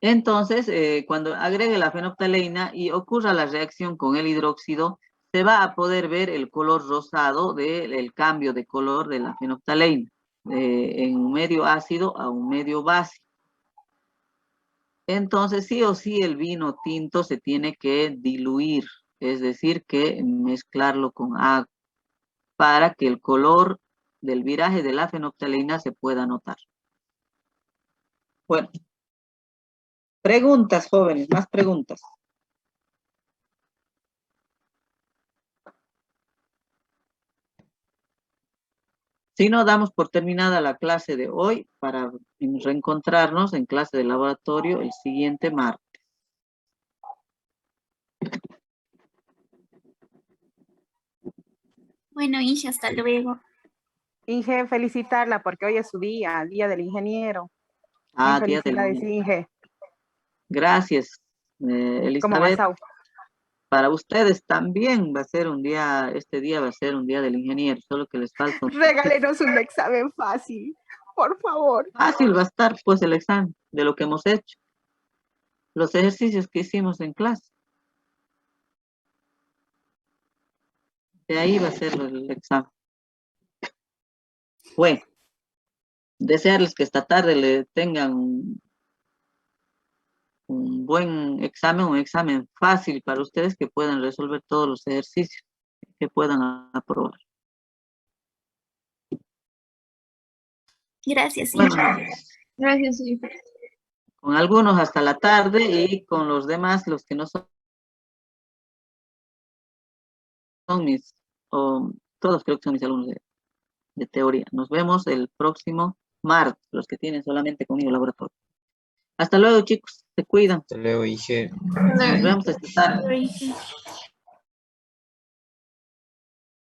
S2: Entonces, cuando agregue la fenolftaleína y ocurra la reacción con el hidróxido, se va a poder ver el color rosado del cambio de color de la fenolftaleína, en un medio ácido a un medio básico. Entonces, sí o sí, el vino tinto se tiene que diluir, es decir, que mezclarlo con agua para que el color del viraje de la fenolftaleína se pueda notar. Bueno, preguntas, jóvenes, más preguntas. Si no, damos por terminada la clase de hoy para reencontrarnos en clase de laboratorio el siguiente martes.
S3: Bueno, Inge, hasta luego.
S6: Inge, felicitarla porque hoy es su día, Día del Ingeniero.
S2: Ah,
S6: Bien,
S2: Día del
S6: felicidades,
S2: Ingeniero.
S6: Inge.
S2: Gracias,
S6: ¿Cómo
S2: Elizabeth.
S6: vas,
S2: Para ustedes también va a ser un día, este día va a ser un día del ingeniero, solo que les falta un...
S6: Regálenos un examen fácil, por favor.
S2: Fácil va a estar pues el examen de lo que hemos hecho. Los ejercicios que hicimos en clase. De ahí va a ser el examen. Bueno, desearles que esta tarde le tengan un buen examen, un examen fácil para ustedes que puedan resolver todos los ejercicios, que puedan aprobar.
S3: Gracias,
S2: Bueno,
S3: Inge.
S7: Gracias, Inge.
S2: con algunos hasta la tarde y con los demás, los que no son mis, o todos creo que son mis alumnos de teoría. Nos vemos el próximo martes, los que tienen solamente conmigo laboratorio. Hasta luego, chicos. Se cuidan.
S4: Hasta luego, Inge.
S2: Nos vemos esta tarde.
S3: Inge.